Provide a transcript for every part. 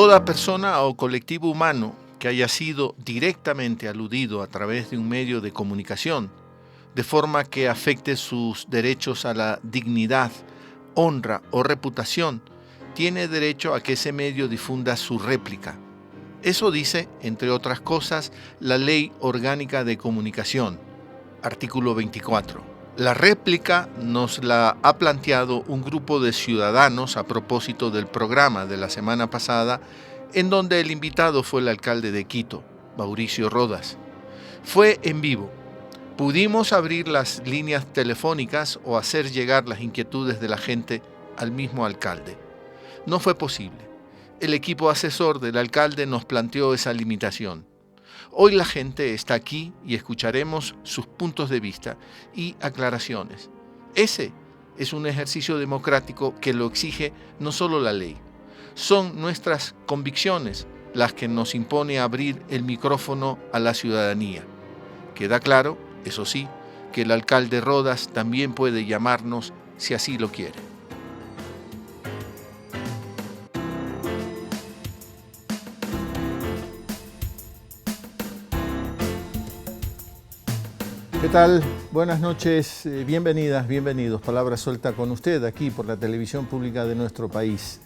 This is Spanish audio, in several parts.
Toda persona o colectivo humano que haya sido directamente aludido a través de un medio de comunicación, de forma que afecte sus derechos a la dignidad, honra o reputación, tiene derecho a que ese medio difunda su réplica. Eso dice, entre otras cosas, la Ley Orgánica de Comunicación, artículo 24. La réplica nos la ha planteado un grupo de ciudadanos a propósito del programa de la semana pasada, en donde el invitado fue el alcalde de Quito, Mauricio Rodas. Fue en vivo. Pudimos abrir las líneas telefónicas o hacer llegar las inquietudes de la gente al mismo alcalde. No fue posible. El equipo asesor del alcalde nos planteó esa limitación. Hoy la gente está aquí y escucharemos sus puntos de vista y aclaraciones. Ese es un ejercicio democrático que lo exige no solo la ley. Son nuestras convicciones las que nos impone abrir el micrófono a la ciudadanía. Queda claro, eso sí, que el alcalde Rodas también puede llamarnos si así lo quiere. ¿Qué tal? Buenas noches, bienvenidas, bienvenidos. Palabra suelta con usted aquí por la televisión pública de nuestro país.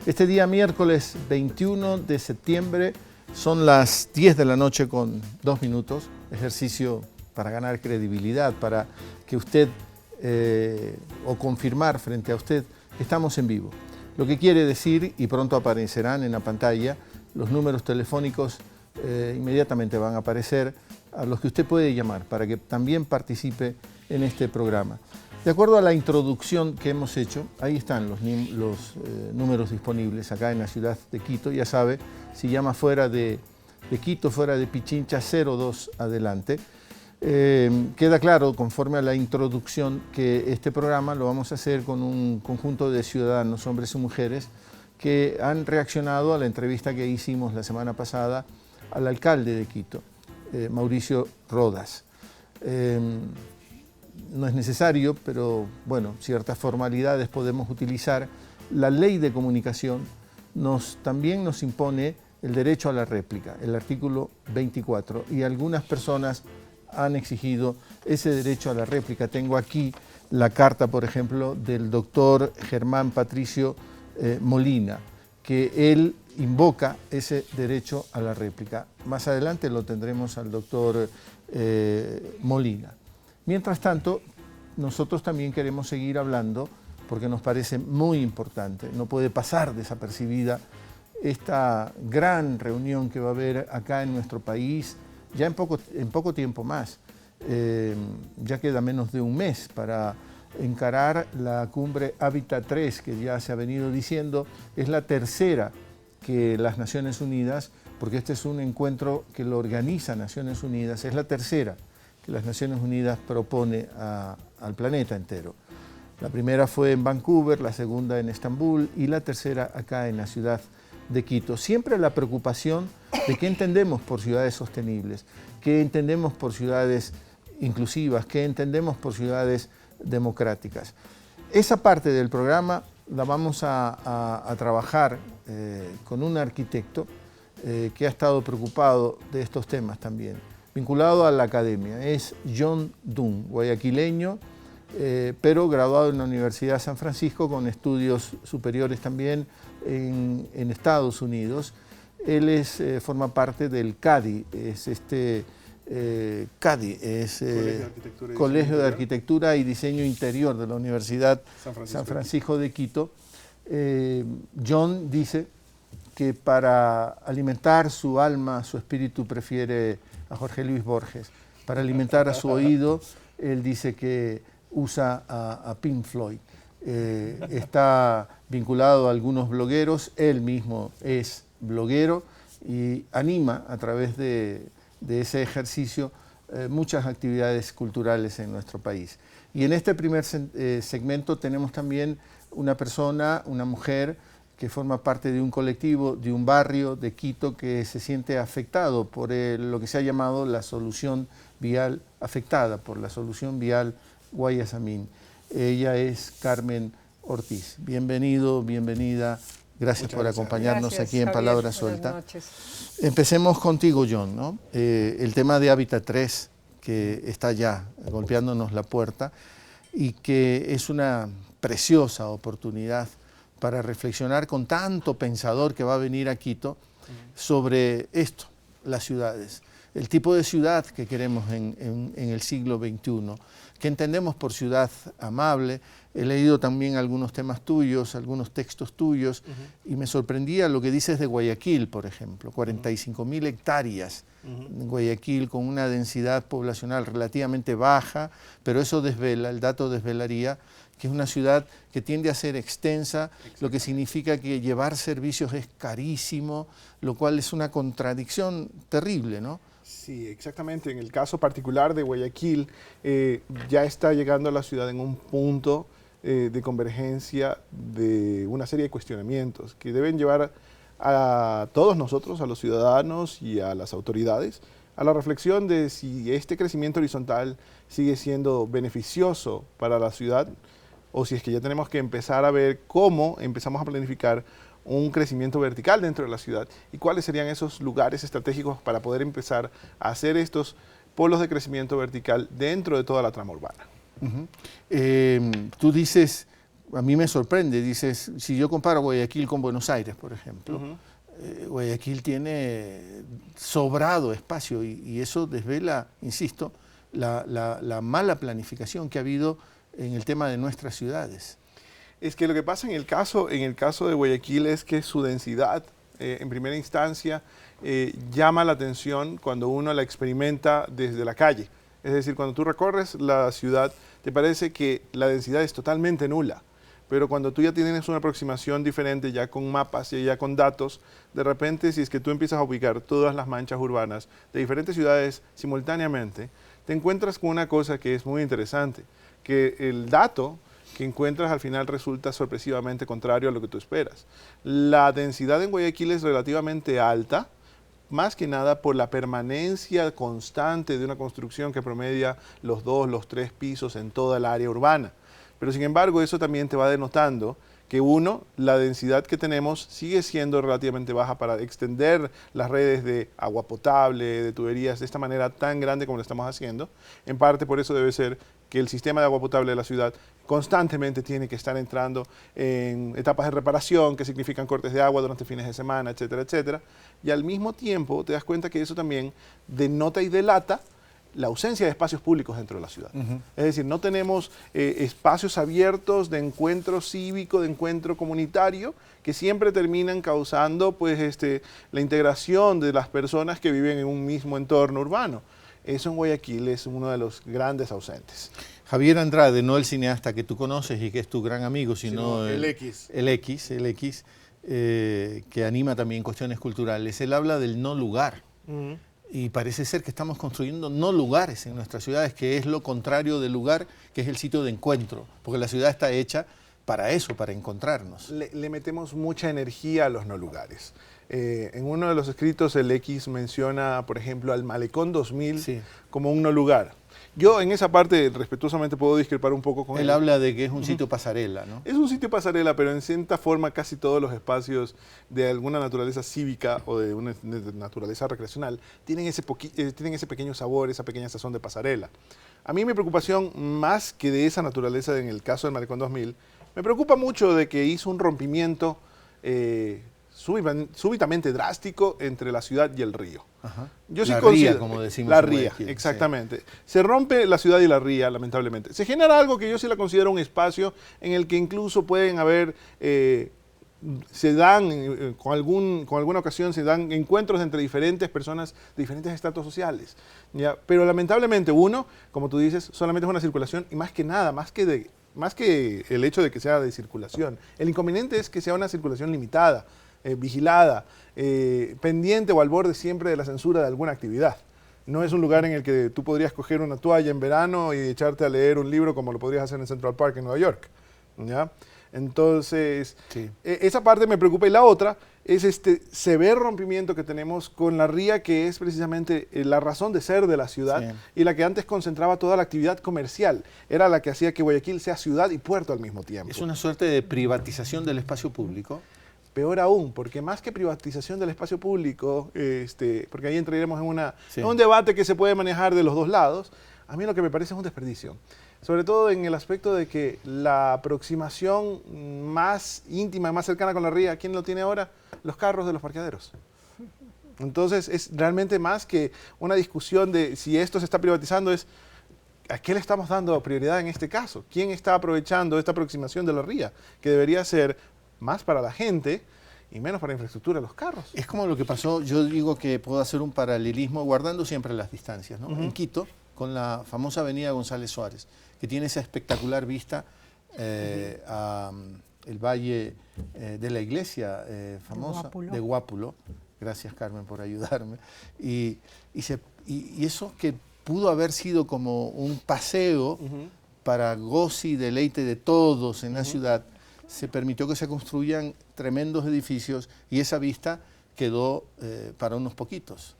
Este día miércoles 21 de septiembre son las 10 de la noche con 2 minutos. Ejercicio para ganar credibilidad, para que usted o confirmar frente a usted que estamos en vivo. Lo que quiere decir, y pronto aparecerán en la pantalla, los números telefónicos inmediatamente van a aparecer, a los que usted puede llamar para que también participe en este programa. De acuerdo a la introducción que hemos hecho, ahí están los números disponibles acá en la ciudad de Quito. Ya sabe, si llama fuera de Quito, fuera de Pichincha, 02 adelante. Queda claro, conforme a la introducción, que este programa lo vamos a hacer con un conjunto de ciudadanos, hombres y mujeres, que han reaccionado a la entrevista que hicimos la semana pasada al alcalde de Quito, Mauricio Rodas. No es necesario, pero bueno, ciertas formalidades podemos utilizar. La ley de comunicación también nos impone el derecho a la réplica, el artículo 24, y algunas personas han exigido ese derecho a la réplica. Tengo aquí la carta, por ejemplo, del doctor Germán Patricio Molina, que él invoca ese derecho a la réplica. Más adelante lo tendremos al doctor Molina. Mientras tanto, nosotros también queremos seguir hablando porque nos parece muy importante. No puede pasar desapercibida esta gran reunión que va a haber acá en nuestro país ya en poco tiempo más. Ya queda menos de un mes para encarar la cumbre Hábitat 3, que ya se ha venido diciendo, es la tercera que las Naciones Unidas, porque este es un encuentro que lo organiza Naciones Unidas, es la tercera que las Naciones Unidas propone al planeta entero. La primera fue en Vancouver, la segunda en Estambul y la tercera acá en la ciudad de Quito. Siempre la preocupación de qué entendemos por ciudades sostenibles, qué entendemos por ciudades inclusivas, qué entendemos por ciudades democráticas. Esa parte del programa la vamos a trabajar con un arquitecto que ha estado preocupado de estos temas también, vinculado a la academia. Es John Dunn, guayaquileño, pero graduado en la Universidad de San Francisco con estudios superiores también en Estados Unidos. Él forma parte del CADI, CADI es Colegio de Arquitectura y Diseño Interior de la Universidad San Francisco de Quito. John dice que para alimentar su alma, su espíritu, prefiere a Jorge Luis Borges. Para alimentar a su oído, él dice que usa a Pink Floyd. Está vinculado a algunos blogueros, él mismo es bloguero y anima a través de ese ejercicio muchas actividades culturales en nuestro país. Y en este primer segmento tenemos también una persona, una mujer, que forma parte de un colectivo, de un barrio de Quito que se siente afectado por lo que se ha llamado la solución vial, afectada por la solución vial Guayasamín. Ella es Carmen Ortiz. Bienvenido, bienvenida Gracias por acompañarnos aquí en Javier. Palabra Suelta. Empecemos contigo, John, ¿no? El tema de Hábitat 3, que está ya golpeándonos la puerta y que es una preciosa oportunidad para reflexionar con tanto pensador que va a venir a Quito sobre esto, las ciudades, el tipo de ciudad que queremos en el siglo XXI, que entendemos por ciudad amable. He leído también algunos temas tuyos, algunos textos tuyos, y me sorprendía lo que dices de Guayaquil, por ejemplo, 45.000 hectáreas en Guayaquil con una densidad poblacional relativamente baja, pero eso desvela, el dato desvelaría que es una ciudad que tiende a ser extensa, lo que significa que llevar servicios es carísimo, lo cual es una contradicción terrible, ¿no? Sí, exactamente. En el caso particular de Guayaquil, ya está llegando a la ciudad en un punto de convergencia de una serie de cuestionamientos que deben llevar a todos nosotros, a los ciudadanos y a las autoridades, a la reflexión de si este crecimiento horizontal sigue siendo beneficioso para la ciudad o si es que ya tenemos que empezar a ver cómo empezamos a planificar un crecimiento vertical dentro de la ciudad y cuáles serían esos lugares estratégicos para poder empezar a hacer estos polos de crecimiento vertical dentro de toda la trama urbana. Tú dices, a mí me sorprende, dices, si yo comparo Guayaquil con Buenos Aires, por ejemplo, Guayaquil tiene sobrado espacio y eso desvela, insisto, la mala planificación que ha habido en el tema de nuestras ciudades. Es que lo que pasa en el caso de Guayaquil es que su densidad, en primera instancia, llama la atención cuando uno la experimenta desde la calle. Es decir, cuando tú recorres la ciudad, te parece que la densidad es totalmente nula. Pero cuando tú ya tienes una aproximación diferente, ya con mapas y ya con datos, de repente, si es que tú empiezas a ubicar todas las manchas urbanas de diferentes ciudades simultáneamente, te encuentras con una cosa que es muy interesante, que el dato que encuentras al final resulta sorpresivamente contrario a lo que tú esperas. La densidad en Guayaquil es relativamente alta, más que nada por la permanencia constante de una construcción que promedia los 2, los 3 pisos en toda el área urbana. Pero sin embargo, eso también te va denotando que la densidad que tenemos sigue siendo relativamente baja para extender las redes de agua potable, de tuberías, de esta manera tan grande como lo estamos haciendo. En parte por eso debe ser que el sistema de agua potable de la ciudad constantemente tiene que estar entrando en etapas de reparación, que significan cortes de agua durante fines de semana, etcétera, etcétera. Y al mismo tiempo te das cuenta que eso también denota y delata la ausencia de espacios públicos dentro de la ciudad. Es decir, no tenemos espacios abiertos de encuentro cívico, de encuentro comunitario, que siempre terminan causando pues, la integración de las personas que viven en un mismo entorno urbano. Eso en Guayaquil es uno de los grandes ausentes. Javier Andrade, no el cineasta que tú conoces y que es tu gran amigo, sino el X. El X, que anima también cuestiones culturales. Él habla del no lugar. Y parece ser que estamos construyendo no lugares en nuestras ciudades, que es lo contrario del lugar, que es el sitio de encuentro, porque la ciudad está hecha para eso, para encontrarnos. Le metemos mucha energía a los no lugares. En uno de los escritos el X menciona, por ejemplo, al Malecón 2000 como un no lugar. Yo en esa parte respetuosamente puedo discrepar un poco con él. Él habla de que es un sitio pasarela, ¿no? Es un sitio pasarela, pero en cierta forma casi todos los espacios de alguna naturaleza cívica o de una naturaleza recreacional tienen ese pequeño sabor, esa pequeña sazón de pasarela. A mí mi preocupación, más que de esa naturaleza en el caso del Malecón 2000, me preocupa mucho de que hizo un rompimiento súbitamente drástico entre la ciudad y el río. La ría, como decimos. La ría, exactamente. Se rompe la ciudad y la ría, lamentablemente. Se genera algo que yo sí la considero un espacio en el que incluso pueden haber, con alguna ocasión se dan encuentros entre diferentes personas de diferentes estratos sociales. ¿Ya? Pero lamentablemente como tú dices, solamente es una circulación y más que nada, más que el hecho de que sea de circulación, el inconveniente es que sea una circulación limitada, vigilada, pendiente o al borde siempre de la censura de alguna actividad. No es un lugar en el que tú podrías coger una toalla en verano y echarte a leer un libro como lo podrías hacer en Central Park en Nueva York. ¿Ya? Entonces, esa parte me preocupa. Y la otra es este severo rompimiento que tenemos con la ría, que es precisamente la razón de ser de la ciudad y la que antes concentraba toda la actividad comercial. Era la que hacía que Guayaquil sea ciudad y puerto al mismo tiempo. Es una suerte de privatización del espacio público. Peor aún, porque más que privatización del espacio público, porque ahí entraremos Sí. en un debate que se puede manejar de los dos lados, a mí lo que me parece es un desperdicio. Sobre todo en el aspecto de que la aproximación más íntima, más cercana con la ría, ¿quién lo tiene ahora? Los carros de los parqueaderos. Entonces es realmente más que una discusión de si esto se está privatizando, es ¿a qué le estamos dando prioridad en este caso? ¿Quién está aprovechando esta aproximación de la ría? Que debería ser más para la gente y menos para la infraestructura de los carros. Es como lo que pasó, yo digo que puedo hacer un paralelismo guardando siempre las distancias, ¿no? En Quito, con la famosa avenida González Suárez, que tiene esa espectacular vista a el valle de la iglesia famosa de Guápulo. Gracias, Carmen, por ayudarme. Y eso que pudo haber sido como un paseo para goce y deleite de todos en la ciudad, se permitió que se construyan tremendos edificios y esa vista quedó para unos poquitos.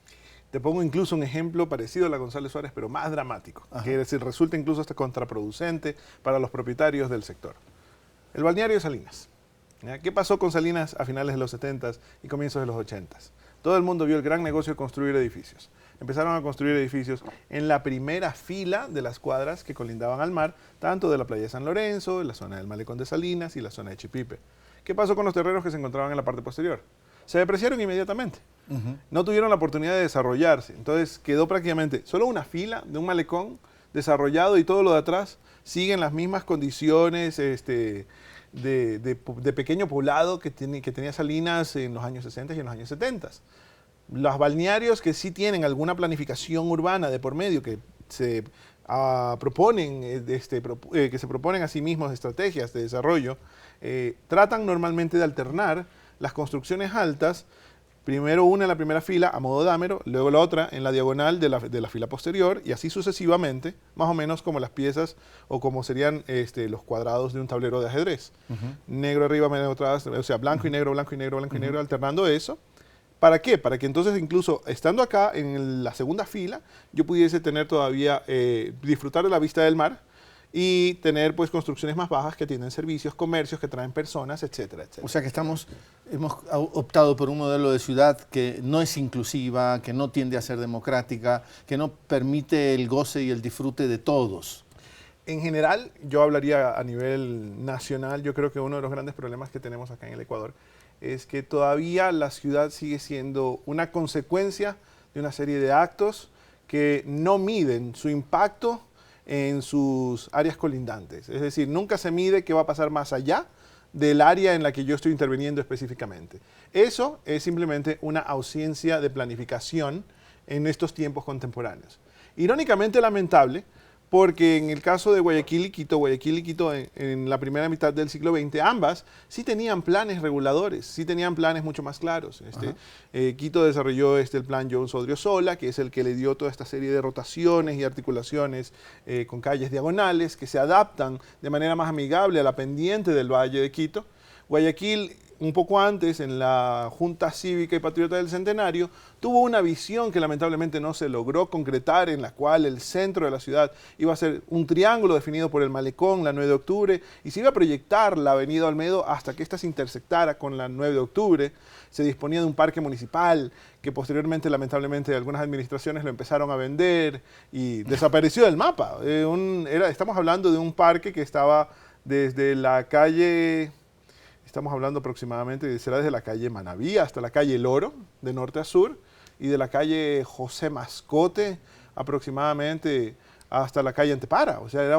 Te pongo incluso un ejemplo parecido a la González Suárez, pero más dramático, que resulta incluso hasta contraproducente para los propietarios del sector. El balneario de Salinas. ¿Ya? ¿Qué pasó con Salinas a finales de los 70s y comienzos de los 80s? Todo el mundo vio el gran negocio de construir edificios. Empezaron a construir edificios en la primera fila de las cuadras que colindaban al mar, tanto de la playa de San Lorenzo, la zona del Malecón de Salinas y la zona de Chipipe. ¿Qué pasó con los terrenos que se encontraban en la parte posterior? Se depreciaron inmediatamente. No tuvieron la oportunidad de desarrollarse. Entonces quedó prácticamente solo una fila de un malecón desarrollado y todo lo de atrás sigue en las mismas condiciones de pequeño poblado que tenía Salinas en los años 60 y en los años 70. Los balnearios que sí tienen alguna planificación urbana de por medio, que se proponen a sí mismos estrategias de desarrollo, tratan normalmente de alternar las construcciones altas, primero una en la primera fila a modo dámero, luego la otra en la diagonal de la fila posterior y así sucesivamente, más o menos como las piezas o como serían los cuadrados de un tablero de ajedrez. Negro arriba, medio atrás, o sea, blanco y negro, blanco y negro, blanco y negro, alternando eso. ¿Para qué? Para que entonces incluso estando acá en la segunda fila, yo pudiese tener todavía, disfrutar de la vista del mar y tener pues construcciones más bajas que tienen servicios, comercios, que traen personas, etcétera, etcétera. O sea que hemos optado por un modelo de ciudad que no es inclusiva, que no tiende a ser democrática, que no permite el goce y el disfrute de todos. En general, yo hablaría a nivel nacional, yo creo que uno de los grandes problemas que tenemos acá en el Ecuador es que todavía la ciudad sigue siendo una consecuencia de una serie de actos que no miden su impacto en sus áreas colindantes. Es decir, nunca se mide qué va a pasar más allá del área en la que yo estoy interviniendo específicamente. Eso es simplemente una ausencia de planificación en estos tiempos contemporáneos. Irónicamente lamentable, porque en el caso de Guayaquil y Quito en la primera mitad del siglo XX, ambas sí tenían planes reguladores, sí tenían planes mucho más claros. Quito desarrolló el plan Jones Odriozola, que es el que le dio toda esta serie de rotaciones y articulaciones con calles diagonales que se adaptan de manera más amigable a la pendiente del Valle de Quito. Guayaquil, un poco antes, en la Junta Cívica y Patriota del Centenario, tuvo una visión que lamentablemente no se logró concretar, en la cual el centro de la ciudad iba a ser un triángulo definido por el Malecón, la 9 de octubre, y se iba a proyectar la avenida Olmedo hasta que ésta se intersectara con la 9 de octubre. Se disponía de un parque municipal que posteriormente, lamentablemente, algunas administraciones lo empezaron a vender y desapareció del mapa. Estamos hablando de un parque que estaba desde la calle... Estamos hablando aproximadamente, será desde la calle Manaví hasta la calle El Oro, de norte a sur, y de la calle José Mascote aproximadamente hasta la calle Antepara. O sea, era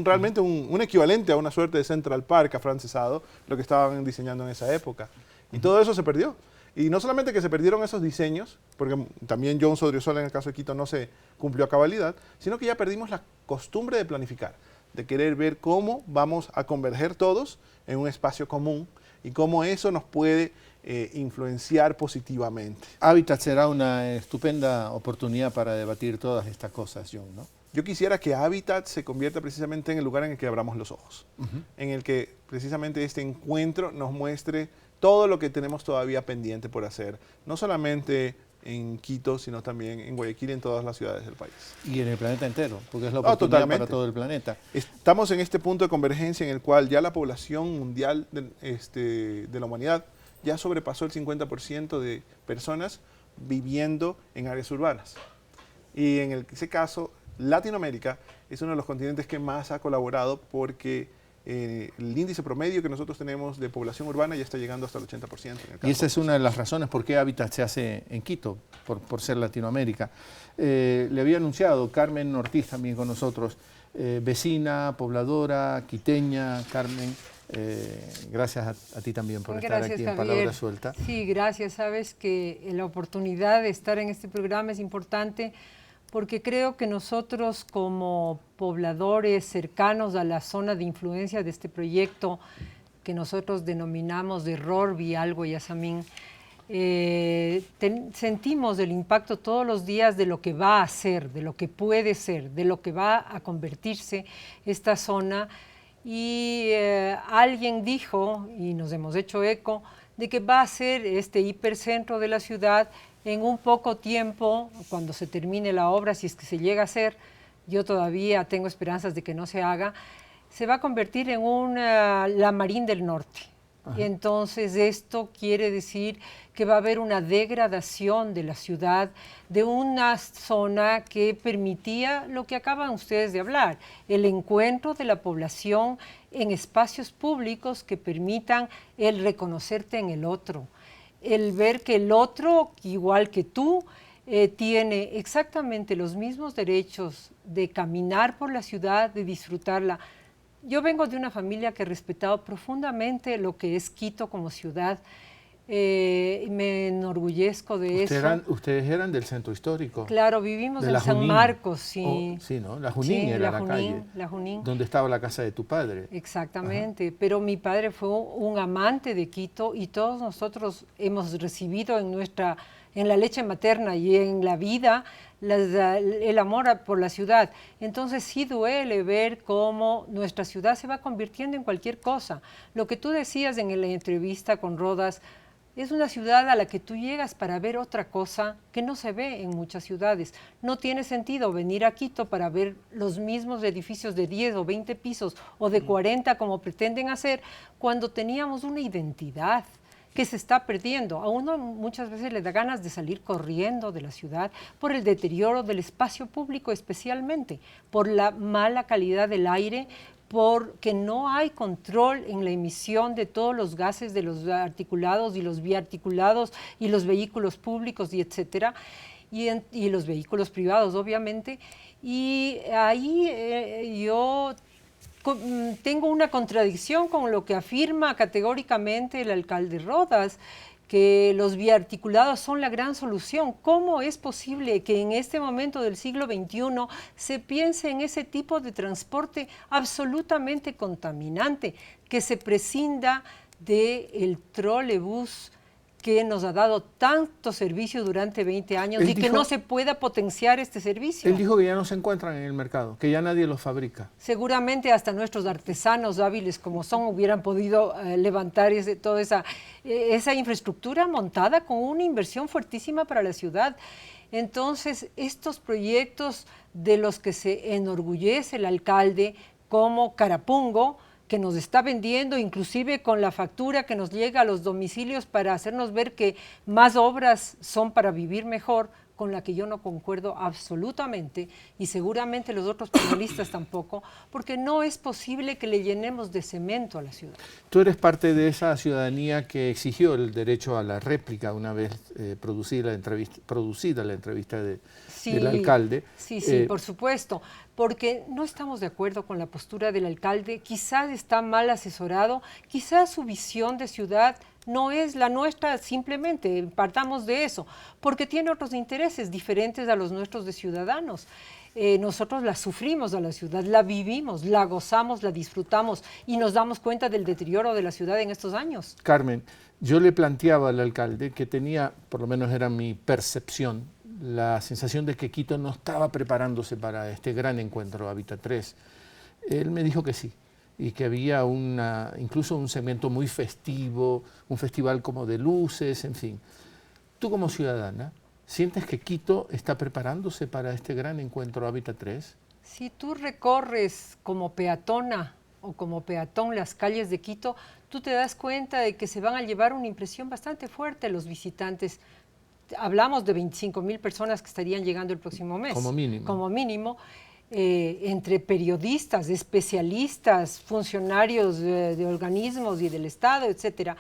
realmente un equivalente a una suerte de Central Park afrancesado, lo que estaban diseñando en esa época. Y todo eso se perdió. Y no solamente que se perdieron esos diseños, porque también Jones Odriozola en el caso de Quito no se cumplió a cabalidad, sino que ya perdimos la costumbre de planificar, de querer ver cómo vamos a converger todos en un espacio común y cómo eso nos puede influenciar positivamente. Hábitat será una estupenda oportunidad para debatir todas estas cosas, John, ¿no? Yo quisiera que Hábitat se convierta precisamente en el lugar en el que abramos los ojos, en el que precisamente este encuentro nos muestre todo lo que tenemos todavía pendiente por hacer, no solamente en Quito, sino también en Guayaquil y en todas las ciudades del país. Y en el planeta entero, porque es la oportunidad para todo el planeta. Estamos en este punto de convergencia en el cual ya la población mundial de la humanidad ya sobrepasó el 50% de personas viviendo en áreas urbanas. Y en ese caso, Latinoamérica es uno de los continentes que más ha colaborado porque el índice promedio que nosotros tenemos de población urbana ya está llegando hasta el 80%. En el caso Y esa es una de las razones por qué Hábitat se hace en Quito, por ser Latinoamérica. Le había anunciado Carmen Ortiz también con nosotros, vecina, pobladora, quiteña. Carmen, gracias a ti también por estar aquí en Palabra Suelta. Sí, gracias. Sabes que la oportunidad de estar en este programa es importante porque creo que nosotros como pobladores cercanos a la zona de influencia de este proyecto, que nosotros denominamos de Rorbi, Algo y Asamín, sentimos el impacto todos los días de lo que va a ser, de lo que puede ser, de lo que va a convertirse esta zona. Y alguien dijo, y nos hemos hecho eco, de que va a ser este hipercentro de la ciudad en un poco tiempo, cuando se termine la obra, si es que se llega a hacer. Yo todavía tengo esperanzas de que no se haga, se va a convertir en la Marín del Norte. Ajá. Entonces esto quiere decir que va a haber una degradación de la ciudad, de una zona que permitía lo que acaban ustedes de hablar, el encuentro de la población en espacios públicos que permitan el reconocerte en el otro, el ver que el otro, igual que tú, tiene exactamente los mismos derechos de caminar por la ciudad, de disfrutarla. Yo vengo de una familia que ha respetado profundamente lo que es Quito como ciudad. Me enorgullezco de eso. Ustedes eran del centro histórico. Claro, vivimos en San Marcos, sí. Sí, ¿no? La Junín era la calle. La Junín. Donde estaba la casa de tu padre. Exactamente, ajá. Pero mi padre fue un amante de Quito y todos nosotros hemos recibido en la leche materna y en la vida el amor por la ciudad. Entonces sí duele ver cómo nuestra ciudad se va convirtiendo en cualquier cosa. Lo que tú decías en la entrevista con Rodas, es una ciudad a la que tú llegas para ver otra cosa que no se ve en muchas ciudades. No tiene sentido venir a Quito para ver los mismos edificios de 10 o 20 pisos o de 40 como pretenden hacer, cuando teníamos una identidad que se está perdiendo. A uno muchas veces le da ganas de salir corriendo de la ciudad por el deterioro del espacio público, especialmente por la mala calidad del aire, porque no hay control en la emisión de todos los gases de los articulados y los biarticulados y los vehículos públicos y etcétera, y los vehículos privados, obviamente. Y ahí yo tengo una contradicción con lo que afirma categóricamente el alcalde Rodas, que los biarticulados son la gran solución. ¿Cómo es posible que en este momento del siglo XXI se piense en ese tipo de transporte absolutamente contaminante, que se prescinda del trolebús que nos ha dado tanto servicio durante 20 años y que no se pueda potenciar este servicio? Él dijo que ya no se encuentran en el mercado, que ya nadie los fabrica. Seguramente hasta nuestros artesanos hábiles como son hubieran podido levantar toda esa infraestructura montada con una inversión fuertísima para la ciudad. Entonces, estos proyectos de los que se enorgullece el alcalde, como Carapungo, que nos está vendiendo, inclusive con la factura que nos llega a los domicilios para hacernos ver que más obras son para vivir mejor, con la que yo no concuerdo absolutamente, y seguramente los otros panelistas tampoco, porque no es posible que le llenemos de cemento a la ciudad. Tú eres parte de esa ciudadanía que exigió el derecho a la réplica una vez producida la entrevista del alcalde. Sí, por supuesto, porque no estamos de acuerdo con la postura del alcalde, quizás está mal asesorado, quizás su visión de ciudad no es la nuestra, simplemente partamos de eso, porque tiene otros intereses diferentes a los nuestros de ciudadanos. Nosotros la sufrimos a la ciudad, la vivimos, la gozamos, la disfrutamos y nos damos cuenta del deterioro de la ciudad en estos años. Carmen, yo le planteaba al alcalde que tenía, por lo menos era mi percepción, la sensación de que Quito no estaba preparándose para este gran encuentro Hábitat 3. Él me dijo que sí, y que había incluso un segmento muy festivo, un festival como de luces, en fin. Tú como ciudadana, ¿sientes que Quito está preparándose para este gran encuentro Hábitat 3? Si tú recorres como peatona o como peatón las calles de Quito, tú te das cuenta de que se van a llevar una impresión bastante fuerte los visitantes. Hablamos de 25.000 personas que estarían llegando el próximo mes. Como mínimo. Como mínimo. Entre periodistas, especialistas, funcionarios de organismos y del Estado, etcétera.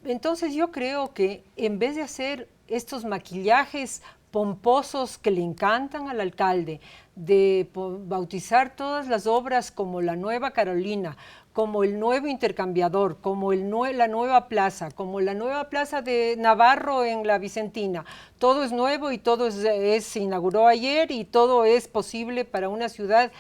Entonces yo creo que en vez de hacer estos maquillajes pomposos que le encantan al alcalde, de bautizar todas las obras como la Nueva Carolina, como el nuevo intercambiador, como la nueva plaza, como la nueva plaza de Navarro en la Vicentina. Todo es nuevo y todo se inauguró ayer y todo es posible para una ciudad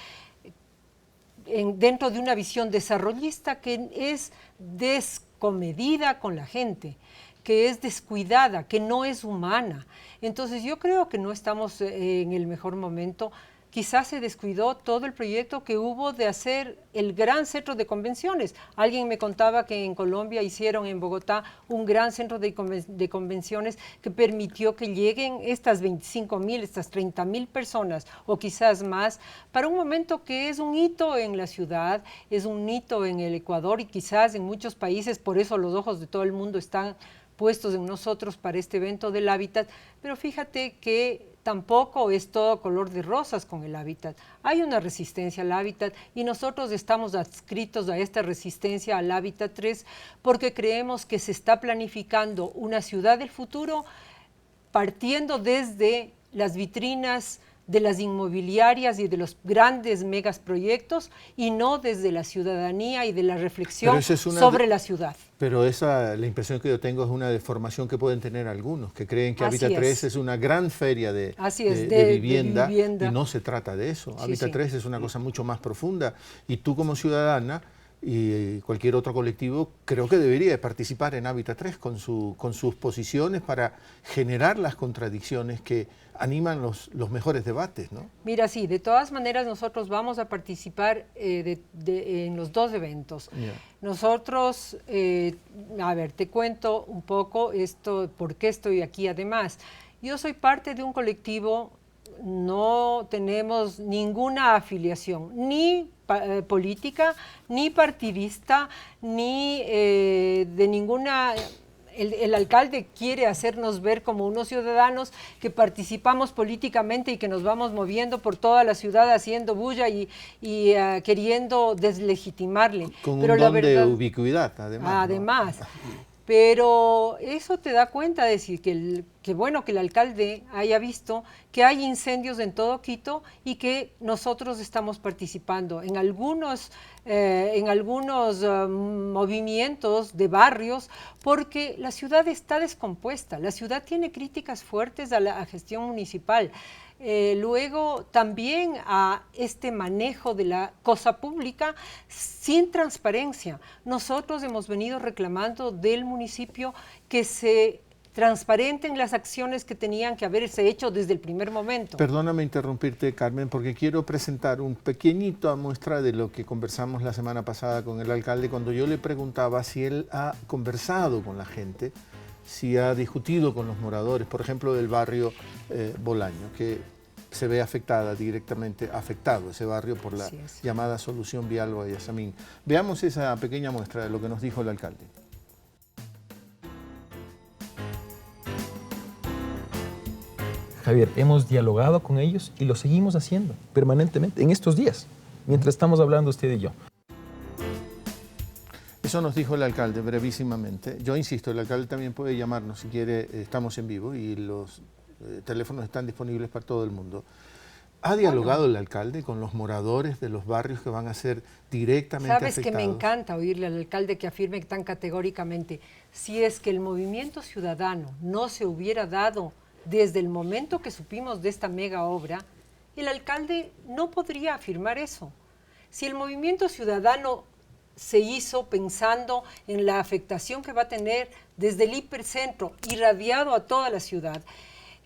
dentro de una visión desarrollista que es descomedida con la gente, que es descuidada, que no es humana. Entonces yo creo que no estamos en el mejor momento. Quizás se descuidó todo el proyecto que hubo de hacer el gran centro de convenciones. Alguien me contaba que en Colombia hicieron en Bogotá un gran centro de convenciones que permitió que lleguen estas 25.000, estas 30.000 personas o quizás más para un momento que es un hito en la ciudad, es un hito en el Ecuador y quizás en muchos países, por eso los ojos de todo el mundo están puestos en nosotros para este evento del hábitat, pero fíjate que tampoco es todo color de rosas con el hábitat. Hay una resistencia al hábitat y nosotros estamos adscritos a esta resistencia al hábitat 3 porque creemos que se está planificando una ciudad del futuro partiendo desde las vitrinas de las inmobiliarias y de los grandes megaproyectos y no desde la ciudadanía y de la reflexión sobre la ciudad. Pero la impresión que yo tengo es una deformación que pueden tener algunos, que creen que Hábitat 3 es una gran feria de vivienda y no se trata de eso. Hábitat 3 es una cosa mucho más profunda y tú como ciudadana y cualquier otro colectivo creo que debería participar en Hábitat 3 con sus posiciones para generar las contradicciones que animan los mejores debates, ¿no? Mira, sí, de todas maneras nosotros vamos a participar en los dos eventos. Yeah. Nosotros, a ver, te cuento un poco por qué estoy aquí además. Yo soy parte de un colectivo, no tenemos ninguna afiliación, ni política, ni partidista, ni de ninguna... El alcalde quiere hacernos ver como unos ciudadanos que participamos políticamente y que nos vamos moviendo por toda la ciudad haciendo bulla y queriendo deslegitimarle. Con un don de ubicuidad, además. Además. ¿No? Pero eso te da cuenta de decir que bueno que el alcalde haya visto que hay incendios en todo Quito y que nosotros estamos participando en algunos movimientos de barrios porque la ciudad está descompuesta, la ciudad tiene críticas fuertes a la gestión municipal. Luego también a este manejo de la cosa pública sin transparencia. Nosotros hemos venido reclamando del municipio que se transparenten las acciones que tenían que haberse hecho desde el primer momento. Perdóname interrumpirte, Carmen, porque quiero presentar un pequeñito muestra de lo que conversamos la semana pasada con el alcalde cuando yo le preguntaba si él ha conversado con la gente, si ha discutido con los moradores, por ejemplo, del barrio Bolaño, que se ve directamente afectado ese barrio por la llamada solución vial Guayasamín. Veamos esa pequeña muestra de lo que nos dijo el alcalde. Javier, hemos dialogado con ellos y lo seguimos haciendo permanentemente en estos días, mientras estamos hablando usted y yo. Eso nos dijo el alcalde brevísimamente. Yo insisto, el alcalde también puede llamarnos si quiere, estamos en vivo y los teléfonos están disponibles para todo el mundo. ¿Ha dialogado el alcalde con los moradores de los barrios que van a ser directamente afectados? Sabes que me encanta oírle al alcalde que afirme tan categóricamente, si es que el movimiento ciudadano no se hubiera dado desde el momento que supimos de esta mega obra, el alcalde no podría afirmar eso. Si el movimiento ciudadano se hizo pensando en la afectación que va a tener desde el hipercentro irradiado a toda la ciudad,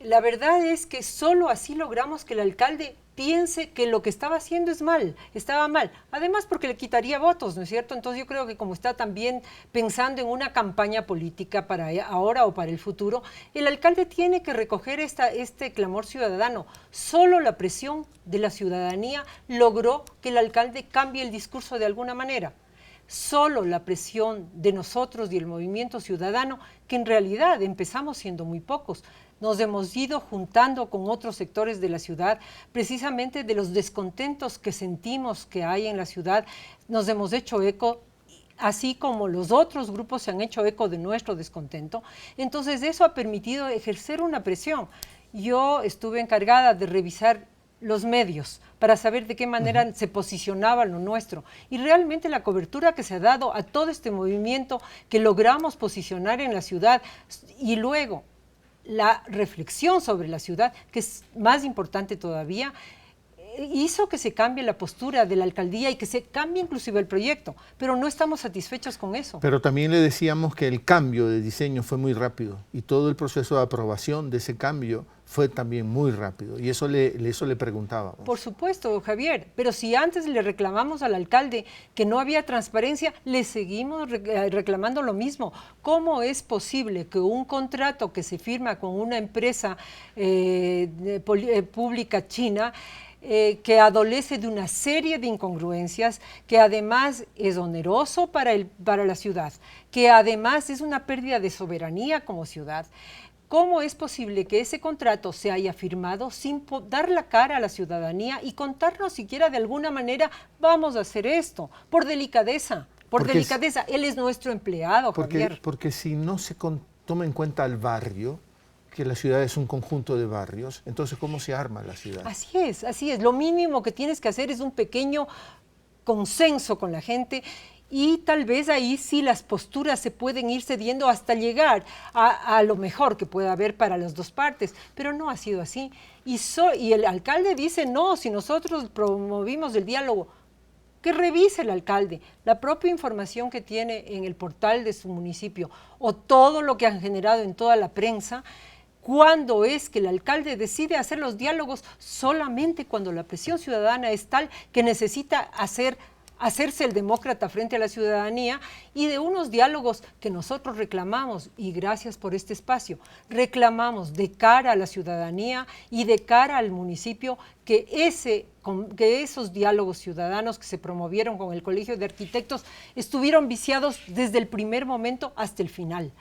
la verdad es que solo así logramos que el alcalde piense que lo que estaba haciendo estaba mal. Además porque le quitaría votos, ¿no es cierto? Entonces yo creo que como está también pensando en una campaña política para ahora o para el futuro, el alcalde tiene que recoger este clamor ciudadano. Solo la presión de la ciudadanía logró que el alcalde cambie el discurso de alguna manera. solo la presión de nosotros y el movimiento ciudadano, que en realidad empezamos siendo muy pocos. Nos hemos ido juntando con otros sectores de la ciudad, precisamente de los descontentos que sentimos que hay en la ciudad, nos hemos hecho eco, así como los otros grupos se han hecho eco de nuestro descontento. Entonces eso ha permitido ejercer una presión. Yo estuve encargada de revisar los medios para saber de qué manera se posicionaba lo nuestro. Y realmente la cobertura que se ha dado a todo este movimiento que logramos posicionar en la ciudad, y luego la reflexión sobre la ciudad, que es más importante todavía, hizo que se cambie la postura de la alcaldía y que se cambie inclusive el proyecto, pero no estamos satisfechos con eso. Pero también le decíamos que el cambio de diseño fue muy rápido y todo el proceso de aprobación de ese cambio fue también muy rápido, y eso le preguntábamos. Por supuesto, Javier, pero si antes le reclamamos al alcalde que no había transparencia, le seguimos reclamando lo mismo. ¿Cómo es posible que un contrato que se firma con una empresa pública china, que adolece de una serie de incongruencias, que además es oneroso para la ciudad, que además es una pérdida de soberanía como ciudad? ¿Cómo es posible que ese contrato se haya firmado sin dar la cara a la ciudadanía y contarnos siquiera de alguna manera, vamos a hacer esto, por delicadeza? Él es nuestro empleado, Javier. Porque si no se toma en cuenta al barrio, que la ciudad es un conjunto de barrios, entonces ¿cómo se arma la ciudad? Así es. Lo mínimo que tienes que hacer es un pequeño consenso con la gente, y tal vez ahí sí las posturas se pueden ir cediendo hasta llegar a lo mejor que pueda haber para las dos partes, pero no ha sido así. Y el alcalde dice, no, si nosotros promovimos el diálogo, que revise el alcalde la propia información que tiene en el portal de su municipio o todo lo que han generado en toda la prensa. ¿Cuándo es que el alcalde decide hacer los diálogos? Solamente cuando la presión ciudadana es tal que necesita hacerse el demócrata frente a la ciudadanía, y de unos diálogos que nosotros reclamamos, y gracias por este espacio, reclamamos de cara a la ciudadanía y de cara al municipio que esos diálogos ciudadanos que se promovieron con el Colegio de Arquitectos estuvieron viciados desde el primer momento hasta el final,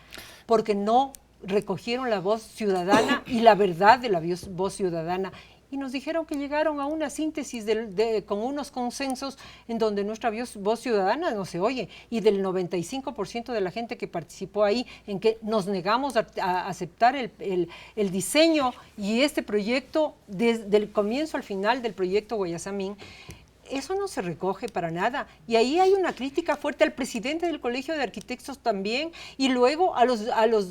porque no recogieron la voz ciudadana y la verdad de la voz ciudadana. Y nos dijeron que llegaron a una síntesis con unos consensos en donde nuestra voz ciudadana no se oye, y del 95% de la gente que participó ahí, en que nos negamos a aceptar el diseño y este proyecto desde el comienzo al final del proyecto Guayasamín. Eso no se recoge para nada, y ahí hay una crítica fuerte al presidente del Colegio de Arquitectos también, y luego a los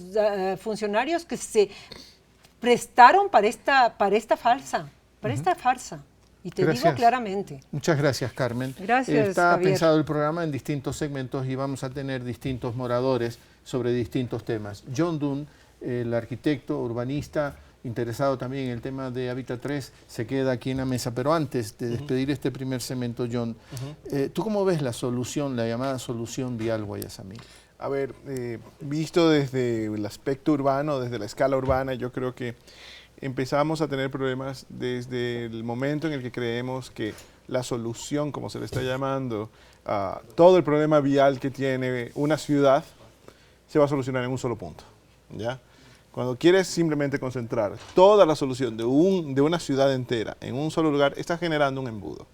funcionarios que se prestaron para esta farsa. Y te digo claramente. Muchas gracias, Carmen. Gracias, Está Javier. pensado el programa en distintos segmentos y vamos a tener distintos moradores sobre distintos temas. John Dunn, el arquitecto, urbanista, interesado también en el tema de Hábitat 3, se queda aquí en la mesa. Pero antes de despedir este primer segmento, John, ¿tú cómo ves la solución, la llamada solución vial Guayasamín? A ver, visto desde el aspecto urbano, desde la escala urbana, yo creo que empezamos a tener problemas desde el momento en el que creemos que la solución, como se le está llamando, a todo el problema vial que tiene una ciudad, se va a solucionar en un solo punto, ¿ya? Cuando quieres simplemente concentrar toda la solución de una ciudad entera en un solo lugar, estás generando un embudo,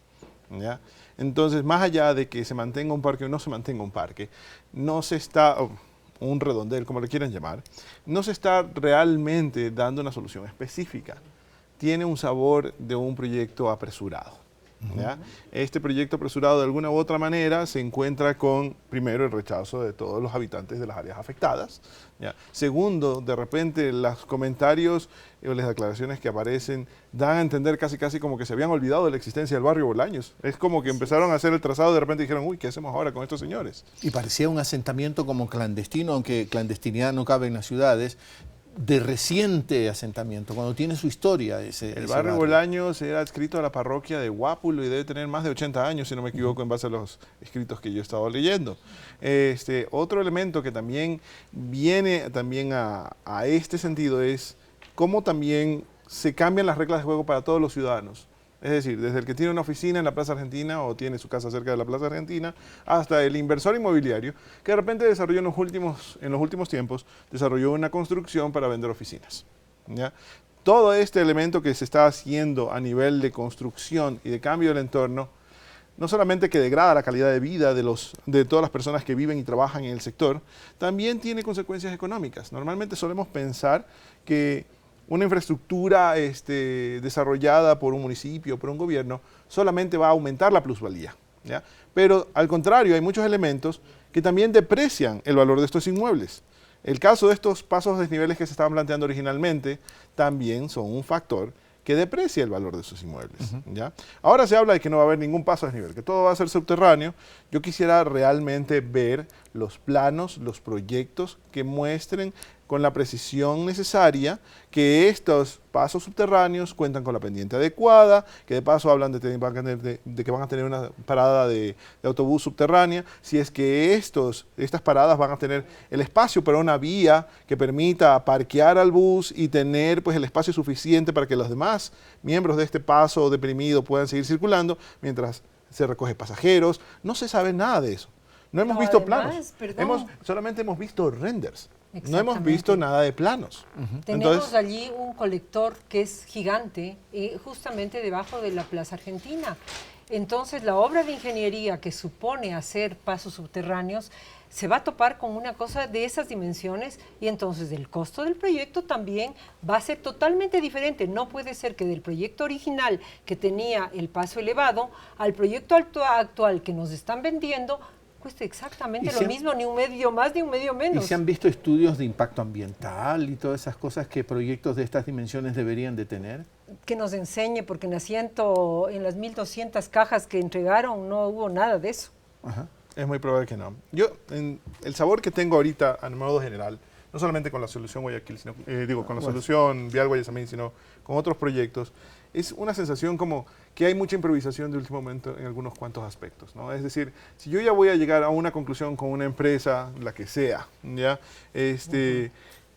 ¿ya? Entonces, más allá de que se mantenga un parque o no se mantenga un parque, no se está, un redondel, como le quieran llamar, no se está realmente dando una solución específica. Tiene un sabor de un proyecto apresurado, ¿ya? Este proyecto apresurado, de alguna u otra manera, se encuentra con, primero, el rechazo de todos los habitantes de las áreas afectadas, ¿ya? Segundo, de repente, los comentarios o las declaraciones que aparecen dan a entender casi como que se habían olvidado de la existencia del barrio Bolaños. Es como que empezaron a hacer el trazado y de repente dijeron, uy, ¿qué hacemos ahora con estos señores? Y parecía un asentamiento como clandestino, aunque clandestinidad no cabe en las ciudades, de reciente asentamiento, cuando tiene su historia. El barrio Bolaños era adscrito a la parroquia de Guápulo y debe tener más de 80 años, si no me equivoco, en base a los escritos que yo he estado leyendo. Otro elemento que también viene a este sentido es cómo también se cambian las reglas de juego para todos los ciudadanos. Es decir, desde el que tiene una oficina en la Plaza Argentina o tiene su casa cerca de la Plaza Argentina, hasta el inversor inmobiliario que de repente desarrolló en los últimos tiempos, desarrolló una construcción para vender oficinas. ¿Ya? Todo este elemento que se está haciendo a nivel de construcción y de cambio del entorno, no solamente que degrada la calidad de vida de todas las personas que viven y trabajan en el sector, también tiene consecuencias económicas. Normalmente solemos pensar que una infraestructura desarrollada por un municipio, por un gobierno, solamente va a aumentar la plusvalía, ¿ya? Pero al contrario, hay muchos elementos que también deprecian el valor de estos inmuebles. El caso de estos pasos desniveles que se estaban planteando originalmente también son un factor que deprecia el valor de esos inmuebles. ¿Ya? Ahora se habla de que no va a haber ningún paso a desnivel, que todo va a ser subterráneo. Yo quisiera realmente ver los planos, los proyectos que muestren con la precisión necesaria que estos pasos subterráneos cuentan con la pendiente adecuada, que de paso hablan de que van a tener una parada de autobús subterránea, si es que estas paradas van a tener el espacio para una vía que permita parquear al bus y tener pues el espacio suficiente para que los demás miembros de este paso deprimido puedan seguir circulando mientras se recoge pasajeros. No se sabe nada de eso. No hemos visto planos. Solamente hemos visto renders. No hemos visto nada de planos. Tenemos allí un colector que es gigante, justamente debajo de la Plaza Argentina. Entonces, la obra de ingeniería que supone hacer pasos subterráneos se va a topar con una cosa de esas dimensiones y entonces el costo del proyecto también va a ser totalmente diferente. No puede ser que del proyecto original que tenía el paso elevado al proyecto actual que nos están vendiendo cueste exactamente lo mismo, ni un medio más ni un medio menos. ¿Y se han visto estudios de impacto ambiental y todas esas cosas que proyectos de estas dimensiones deberían de tener? Que nos enseñe, porque en las 1.200 cajas que entregaron no hubo nada de eso. Ajá. Es muy probable que no. Yo, el sabor que tengo ahorita a modo general, no solamente con la solución Guayaquil, sino, con la solución Vial Guayasamín, sino con otros proyectos, es una sensación como que hay mucha improvisación de último momento en algunos cuantos aspectos, ¿no? Es decir, si yo ya voy a llegar a una conclusión con una empresa, la que sea, ¿ya?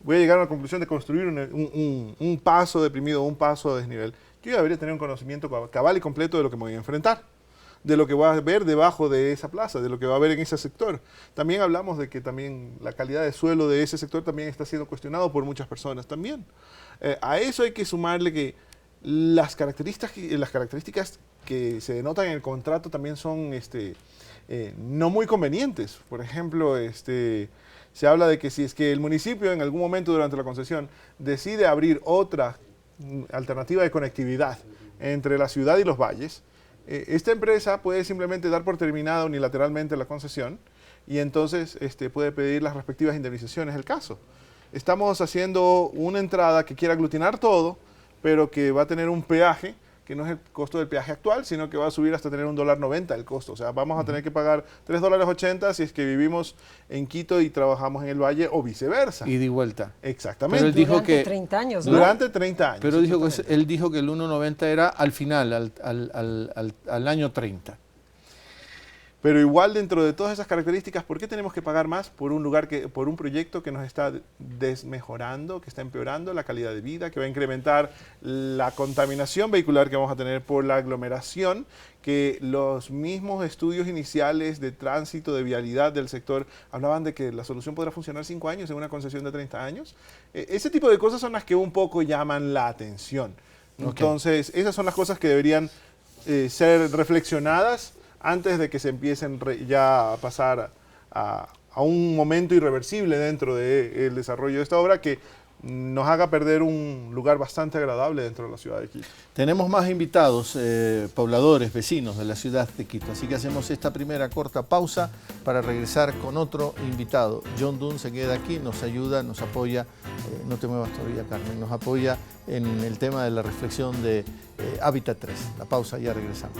Voy a llegar a la conclusión de construir un paso deprimido, un paso a desnivel, yo ya debería tener un conocimiento cabal y completo de lo que me voy a enfrentar, de lo que va a ver debajo de esa plaza, de lo que va a haber en ese sector. También hablamos de que también la calidad de suelo de ese sector también está siendo cuestionado por muchas personas también. A eso hay que sumarle que las características que se denotan en el contrato también son no muy convenientes. Por ejemplo, se habla de que si es que el municipio en algún momento durante la concesión decide abrir otra alternativa de conectividad entre la ciudad y los valles, esta empresa puede simplemente dar por terminada unilateralmente la concesión y entonces puede pedir las respectivas indemnizaciones del caso. Estamos haciendo una entrada que quiere aglutinar todo, pero que va a tener un peaje, que no es el costo del peaje actual, sino que va a subir hasta tener $1.90 el costo. O sea, vamos a tener que pagar $3.80 si es que vivimos en Quito y trabajamos en el Valle o viceversa. Y de vuelta. Exactamente. Pero él dijo durante que 30 años, ¿no? Durante 30 años. Pero él dijo que el 1.90 era al final, al año 30. Pero igual dentro de todas esas características, ¿por qué tenemos que pagar más por un proyecto que nos está desmejorando, que está empeorando la calidad de vida, que va a incrementar la contaminación vehicular que vamos a tener por la aglomeración, que los mismos estudios iniciales de tránsito, de vialidad del sector, hablaban de que la solución podrá funcionar 5 años en una concesión de 30 años? Ese tipo de cosas son las que un poco llaman la atención. Entonces, esas son las cosas que deberían ser reflexionadas antes de que se empiecen ya a pasar a un momento irreversible dentro del desarrollo de esta obra que nos haga perder un lugar bastante agradable dentro de la ciudad de Quito. Tenemos más invitados, pobladores, vecinos de la ciudad de Quito, así que hacemos esta primera corta pausa para regresar con otro invitado. John Dunn se queda aquí, nos ayuda, nos apoya, no te muevas todavía, Carmen, nos apoya en el tema de la reflexión de Hábitat 3. La pausa, ya regresamos.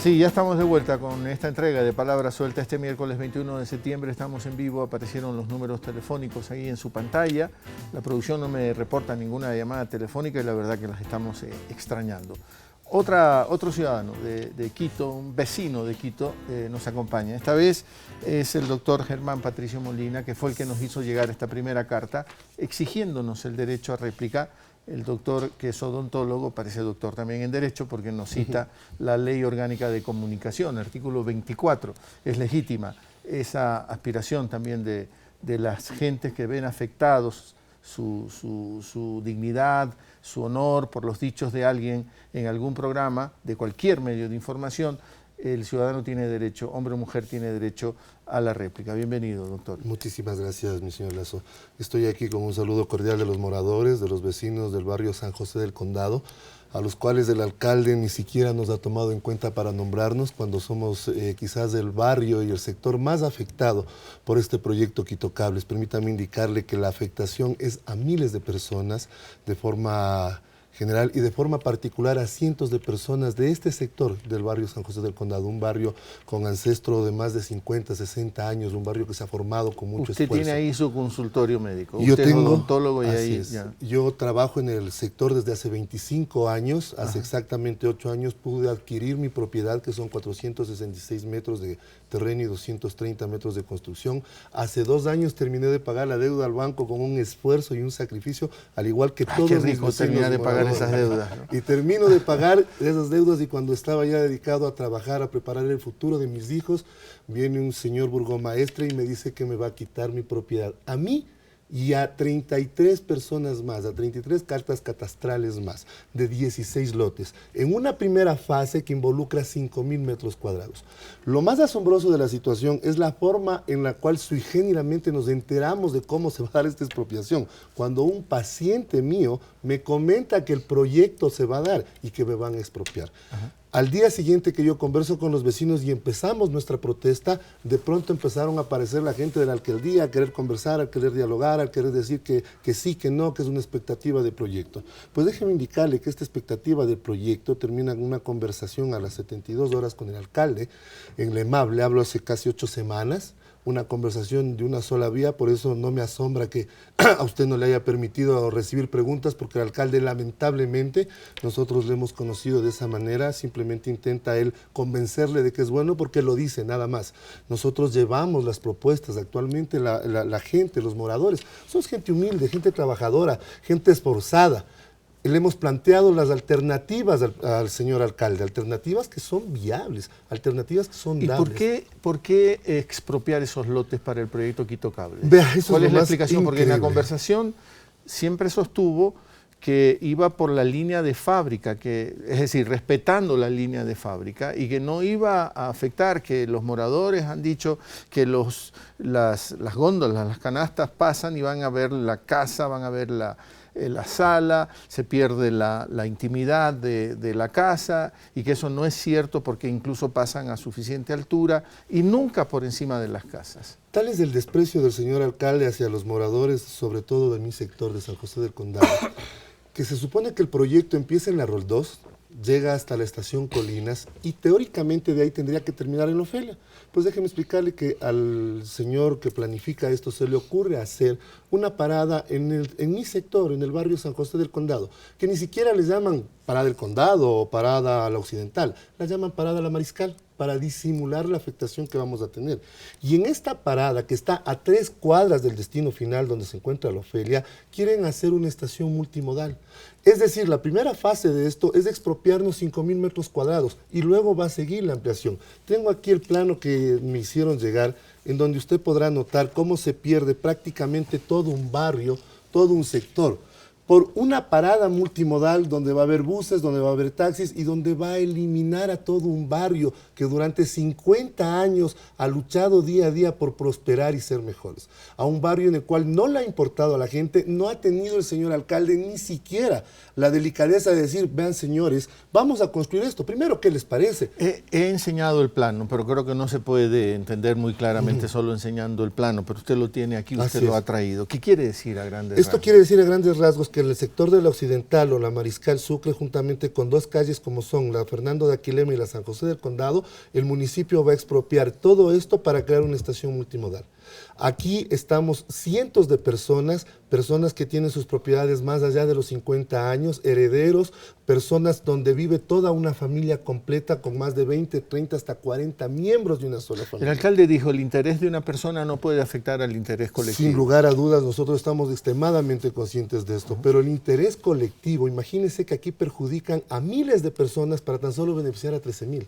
Sí, ya estamos de vuelta con esta entrega de Palabra Suelta. Este miércoles 21 de septiembre estamos en vivo, aparecieron los números telefónicos ahí en su pantalla. La producción no me reporta ninguna llamada telefónica y la verdad que las estamos extrañando. Otro ciudadano de Quito, un vecino de Quito, nos acompaña. Esta vez es el doctor Germán Patricio Molina, que fue el que nos hizo llegar esta primera carta exigiéndonos el derecho a réplica. El doctor, que es odontólogo, parece doctor también en Derecho, porque nos cita la Ley Orgánica de Comunicación, artículo 24. Es legítima esa aspiración también de las gentes que ven afectados su dignidad, su honor por los dichos de alguien en algún programa, de cualquier medio de información. El ciudadano tiene derecho, hombre o mujer tiene derecho a la réplica. Bienvenido, doctor. Muchísimas gracias, mi señor Lazo. Estoy aquí con un saludo cordial de los moradores, de los vecinos del barrio San José del Condado, a los cuales el alcalde ni siquiera nos ha tomado en cuenta para nombrarnos cuando somos quizás el barrio y el sector más afectado por este proyecto Quito Cables. Permítame indicarle que la afectación es a miles de personas de forma general y de forma particular a cientos de personas de este sector del barrio San José del Condado, un barrio con ancestro de más de 50, 60 años, un barrio que se ha formado con mucho esfuerzo. Usted tiene ahí su consultorio médico, Yo usted tengo, es odontólogo y así ahí es. ya. Yo trabajo en el sector desde hace 25 años, hace exactamente 8 años pude adquirir mi propiedad, que son 466 metros de terreno y 230 metros de construcción. Hace 2 años terminé de pagar la deuda al banco con un esfuerzo y un sacrificio, al igual que todos Qué mis rico vecinos terminar de pagar moradores. esas deudas, ¿no? Y termino de pagar esas deudas y cuando estaba ya dedicado a trabajar, a preparar el futuro de mis hijos, viene un señor burgomaestre y me dice que me va a quitar mi propiedad. A mí y a 33 personas más, a 33 cartas catastrales más, de 16 lotes, en una primera fase que involucra 5.000 metros cuadrados. Lo más asombroso de la situación es la forma en la cual sui generisamente nos enteramos de cómo se va a dar esta expropiación. Cuando un paciente mío me comenta que el proyecto se va a dar y que me van a expropiar. Al día siguiente que yo converso con los vecinos y empezamos nuestra protesta, de pronto empezaron a aparecer la gente de la alcaldía a querer conversar, a querer dialogar, a querer decir que sí, que no, que es una expectativa de proyecto. Pues déjeme indicarle que esta expectativa de proyecto termina en una conversación a las 72 horas con el alcalde en Lemab, le hablo hace casi 8 semanas, una conversación de una sola vía, por eso no me asombra que a usted no le haya permitido recibir preguntas, porque el alcalde lamentablemente, nosotros le hemos conocido de esa manera, simplemente intenta él convencerle de que es bueno porque lo dice, nada más. Nosotros llevamos las propuestas, actualmente la gente, los moradores, somos gente humilde, gente trabajadora, gente esforzada. Le hemos planteado las alternativas al señor alcalde, alternativas que son viables, alternativas que son dables. ¿Y por qué expropiar esos lotes para el proyecto Quito Cables? Vea, eso ¿Cuál es es lo la más explicación? Porque en la increíble. conversación siempre sostuvo que iba por la línea de fábrica, es decir, respetando la línea de fábrica y que no iba a afectar, que los moradores han dicho que las góndolas, las canastas pasan y van a ver la casa, van a ver la sala, se pierde la intimidad de la casa y que eso no es cierto porque incluso pasan a suficiente altura y nunca por encima de las casas. Tal es el desprecio del señor alcalde hacia los moradores, sobre todo de mi sector de San José del Condado, que se supone que el proyecto empieza en la Rol 2, llega hasta la estación Colinas y teóricamente de ahí tendría que terminar en Ofelia. Pues déjeme explicarle que al señor que planifica esto se le ocurre hacer una parada en mi sector, en el barrio San José del Condado, que ni siquiera les llaman parada del Condado o parada a la Occidental, la llaman parada a la Mariscal, para disimular la afectación que vamos a tener. Y en esta parada, que está a 3 cuadras del destino final donde se encuentra la Ofelia, quieren hacer una estación multimodal. Es decir, la primera fase de esto es expropiarnos 5.000 metros cuadrados y luego va a seguir la ampliación. Tengo aquí el plano que me hicieron llegar, en donde usted podrá notar cómo se pierde prácticamente todo un barrio, todo un sector, por una parada multimodal donde va a haber buses, donde va a haber taxis y donde va a eliminar a todo un barrio que durante 50 años ha luchado día a día por prosperar y ser mejores. A un barrio en el cual no le ha importado a la gente, no ha tenido el señor alcalde ni siquiera la delicadeza de decir, vean señores, vamos a construir esto. Primero, ¿qué les parece? He enseñado el plano, pero creo que no se puede entender muy claramente solo enseñando el plano, pero usted lo tiene aquí, usted lo ha traído. ¿Qué quiere decir a grandes rasgos? Esto quiere decir a grandes rasgos que en el sector de la Occidental o la Mariscal Sucre, juntamente con 2 calles como son la Fernando de Aquilema y la San José del Condado, el municipio va a expropiar todo esto para crear una estación multimodal. Aquí estamos cientos de personas que tienen sus propiedades más allá de los 50 años, herederos, personas donde vive toda una familia completa con más de 20, 30, hasta 40 miembros de una sola El familia. alcalde dijo, el interés de una persona no puede afectar al interés colectivo. Sin lugar a dudas, nosotros estamos extremadamente conscientes de esto, pero el interés colectivo, imagínense que aquí perjudican a miles de personas para tan solo beneficiar a 13,000.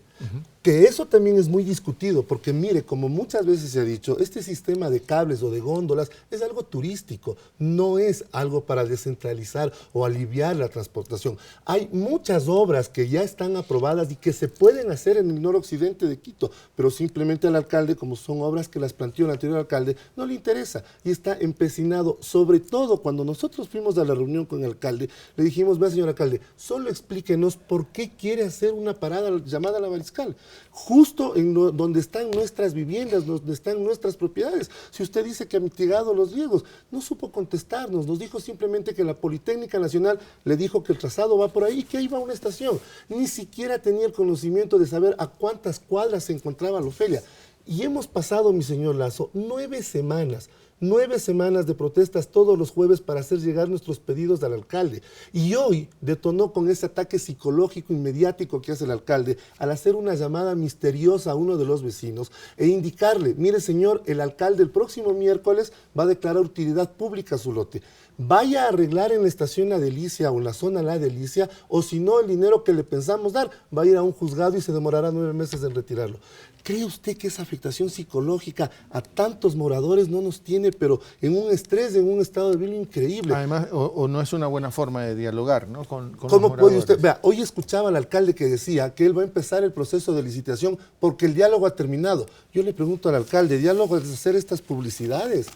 Que eso también es muy discutido, porque mire, como muchas veces se ha dicho, este sistema de cables o de góndolas es algo turístico, no es algo para descentralizar o aliviar la transportación. Hay muchas obras que ya están aprobadas y que se pueden hacer en el noroccidente de Quito, pero simplemente al alcalde, como son obras que las planteó el anterior alcalde, no le interesa y está empecinado. Sobre todo cuando nosotros fuimos a la reunión con el alcalde, le dijimos, vea señor alcalde, solo explíquenos por qué quiere hacer una parada llamada La Mariscal, justo en donde están nuestras viviendas, donde están nuestras propiedades. Si usted dice que ha mitigado los riesgos, no supo contestarnos, nos dijo simplemente que la Politécnica Nacional le dijo que el trazado va por ahí y que ahí va una estación. Ni siquiera tenía el conocimiento de saber a cuántas cuadras se encontraba la Ofelia. Y hemos pasado, mi señor Lazo, 9 semanas de protestas todos los jueves para hacer llegar nuestros pedidos al alcalde. Y hoy detonó con ese ataque psicológico y mediático que hace el alcalde al hacer una llamada misteriosa a uno de los vecinos e indicarle, mire señor, el alcalde el próximo miércoles va a declarar utilidad pública su lote. Vaya a arreglar en la estación La Delicia o en la zona La Delicia, o si no, el dinero que le pensamos dar va a ir a un juzgado y se demorará 9 meses en retirarlo. ¿Cree usted que esa afectación psicológica a tantos moradores no nos tiene, pero en un estrés, en un estado de vida increíble? Además, o no es una buena forma de dialogar, ¿no? Con los ¿Cómo puede moradores. usted? Vea, hoy escuchaba al alcalde que decía que él va a empezar el proceso de licitación porque el diálogo ha terminado. Yo le pregunto al alcalde, ¿diálogo es hacer estas publicidades?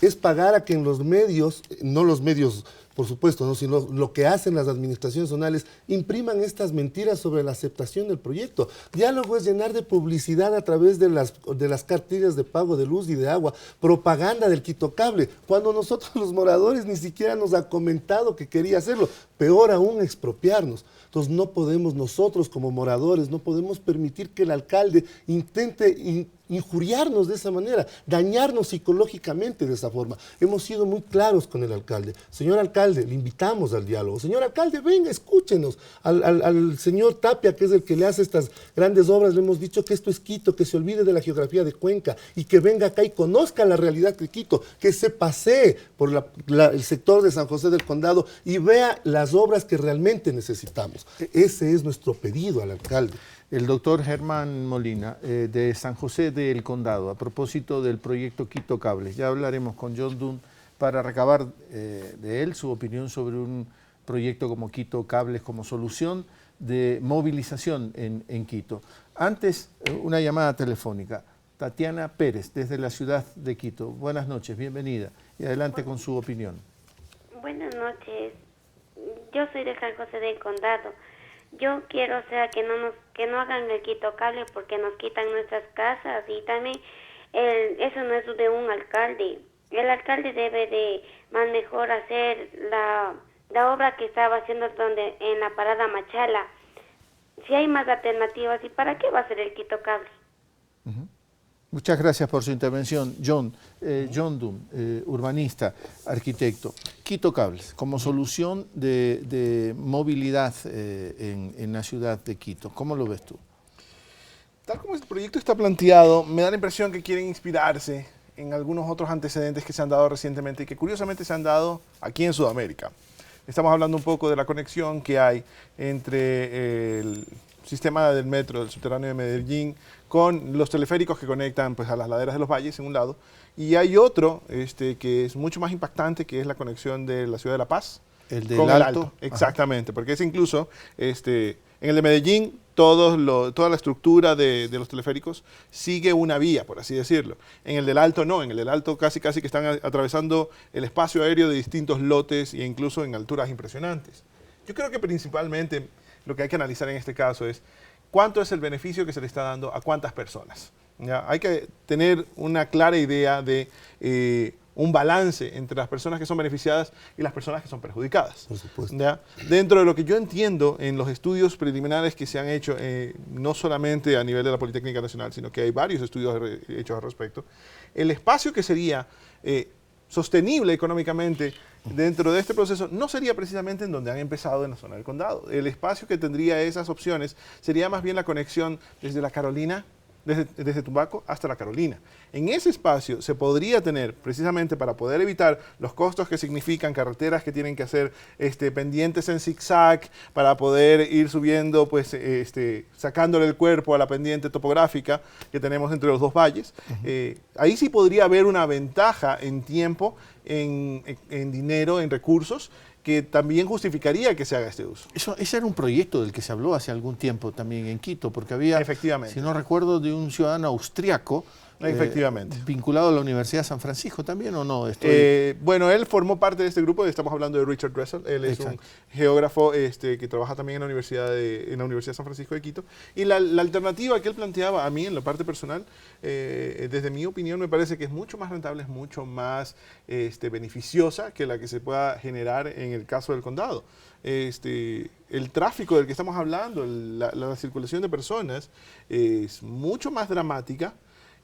Es pagar a que en los medios, no los medios por supuesto, ¿no? Sino lo que hacen las administraciones zonales, impriman estas mentiras sobre la aceptación del proyecto. Diálogo es llenar de publicidad a través de las cartillas de pago de luz y de agua, propaganda del Quito Cable, cuando nosotros los moradores ni siquiera nos ha comentado que quería hacerlo, peor aún expropiarnos. Entonces no podemos nosotros como moradores, no podemos permitir que el alcalde intente injuriarnos de esa manera, dañarnos psicológicamente de esa forma. Hemos sido muy claros con el alcalde. Señor alcalde, le invitamos al diálogo. Señor alcalde, venga, escúchenos. Al señor Tapia, que es el que le hace estas grandes obras, le hemos dicho que esto es Quito, que se olvide de la geografía de Cuenca y que venga acá y conozca la realidad de Quito, que se pasee por el sector de San José del Condado y vea las obras que realmente necesitamos. Ese es nuestro pedido al alcalde. El doctor Germán Molina, de San José del Condado, a propósito del proyecto Quito Cables. Ya hablaremos con John Dunn para recabar de él su opinión sobre un proyecto como Quito Cables como solución de movilización en Quito. Antes, una llamada telefónica. Tatiana Pérez, desde la ciudad de Quito. Buenas noches, bienvenida. Y adelante con su opinión. Buenas noches. Yo soy de San José del Condado. Yo quiero, o sea, que no hagan el Quito Cable porque nos quitan nuestras casas y también eso no es de un alcalde. El alcalde debe de más mejor hacer la obra que estaba haciendo en la parada Machala. Si hay más alternativas, ¿y para qué va a ser el Quito Cable? Muchas gracias por su intervención. John Dunn, urbanista, arquitecto. Quito Cables, como solución de movilidad en la ciudad de Quito. ¿Cómo lo ves tú? Tal como el proyecto está planteado, me da la impresión que quieren inspirarse en algunos otros antecedentes que se han dado recientemente y que curiosamente se han dado aquí en Sudamérica. Estamos hablando un poco de la conexión que hay entre el sistema del metro, del subterráneo de Medellín, con los teleféricos que conectan pues, a las laderas de los valles en un lado. Y hay otro que es mucho más impactante, que es la conexión de la ciudad de La Paz con el Alto. Exactamente, porque es incluso, en el de Medellín, toda la estructura de los teleféricos sigue una vía, por así decirlo. En el del Alto no, en el del Alto casi que están atravesando el espacio aéreo de distintos lotes e incluso en alturas impresionantes. Yo creo que principalmente lo que hay que analizar en este caso es cuánto es el beneficio que se le está dando a cuántas personas. ¿Ya? Hay que tener una clara idea de un balance entre las personas que son beneficiadas y las personas que son perjudicadas. Por supuesto. ¿Ya? Dentro de lo que yo entiendo en los estudios preliminares que se han hecho, no solamente a nivel de la Politécnica Nacional, sino que hay varios estudios hechos al respecto, el espacio que sería sostenible económicamente dentro de este proceso no sería precisamente en donde han empezado en la zona del condado. El espacio que tendría esas opciones sería más bien la conexión desde la Carolina, desde Tumbaco hasta la Carolina. En ese espacio se podría tener, precisamente para poder evitar los costos que significan carreteras que tienen que hacer pendientes en zigzag, para poder ir subiendo, pues, sacándole el cuerpo a la pendiente topográfica que tenemos entre los dos valles. Ahí sí podría haber una ventaja en tiempo, en dinero, en recursos, que también justificaría que se haga este uso. Ese era un proyecto del que se habló hace algún tiempo también en Quito, porque había, efectivamente, si no recuerdo, de un ciudadano austriaco efectivamente, vinculado a la Universidad de San Francisco también, ¿o no? Bueno, él formó parte de este grupo, estamos hablando de Richard Dressel, él es un geógrafo que trabaja también en la Universidad de San Francisco de Quito, y la alternativa que él planteaba a mí, en la parte personal, desde mi opinión, me parece que es mucho más rentable, es mucho más beneficiosa que la que se pueda generar en el caso del condado. El tráfico del que estamos hablando, la circulación de personas, es mucho más dramática,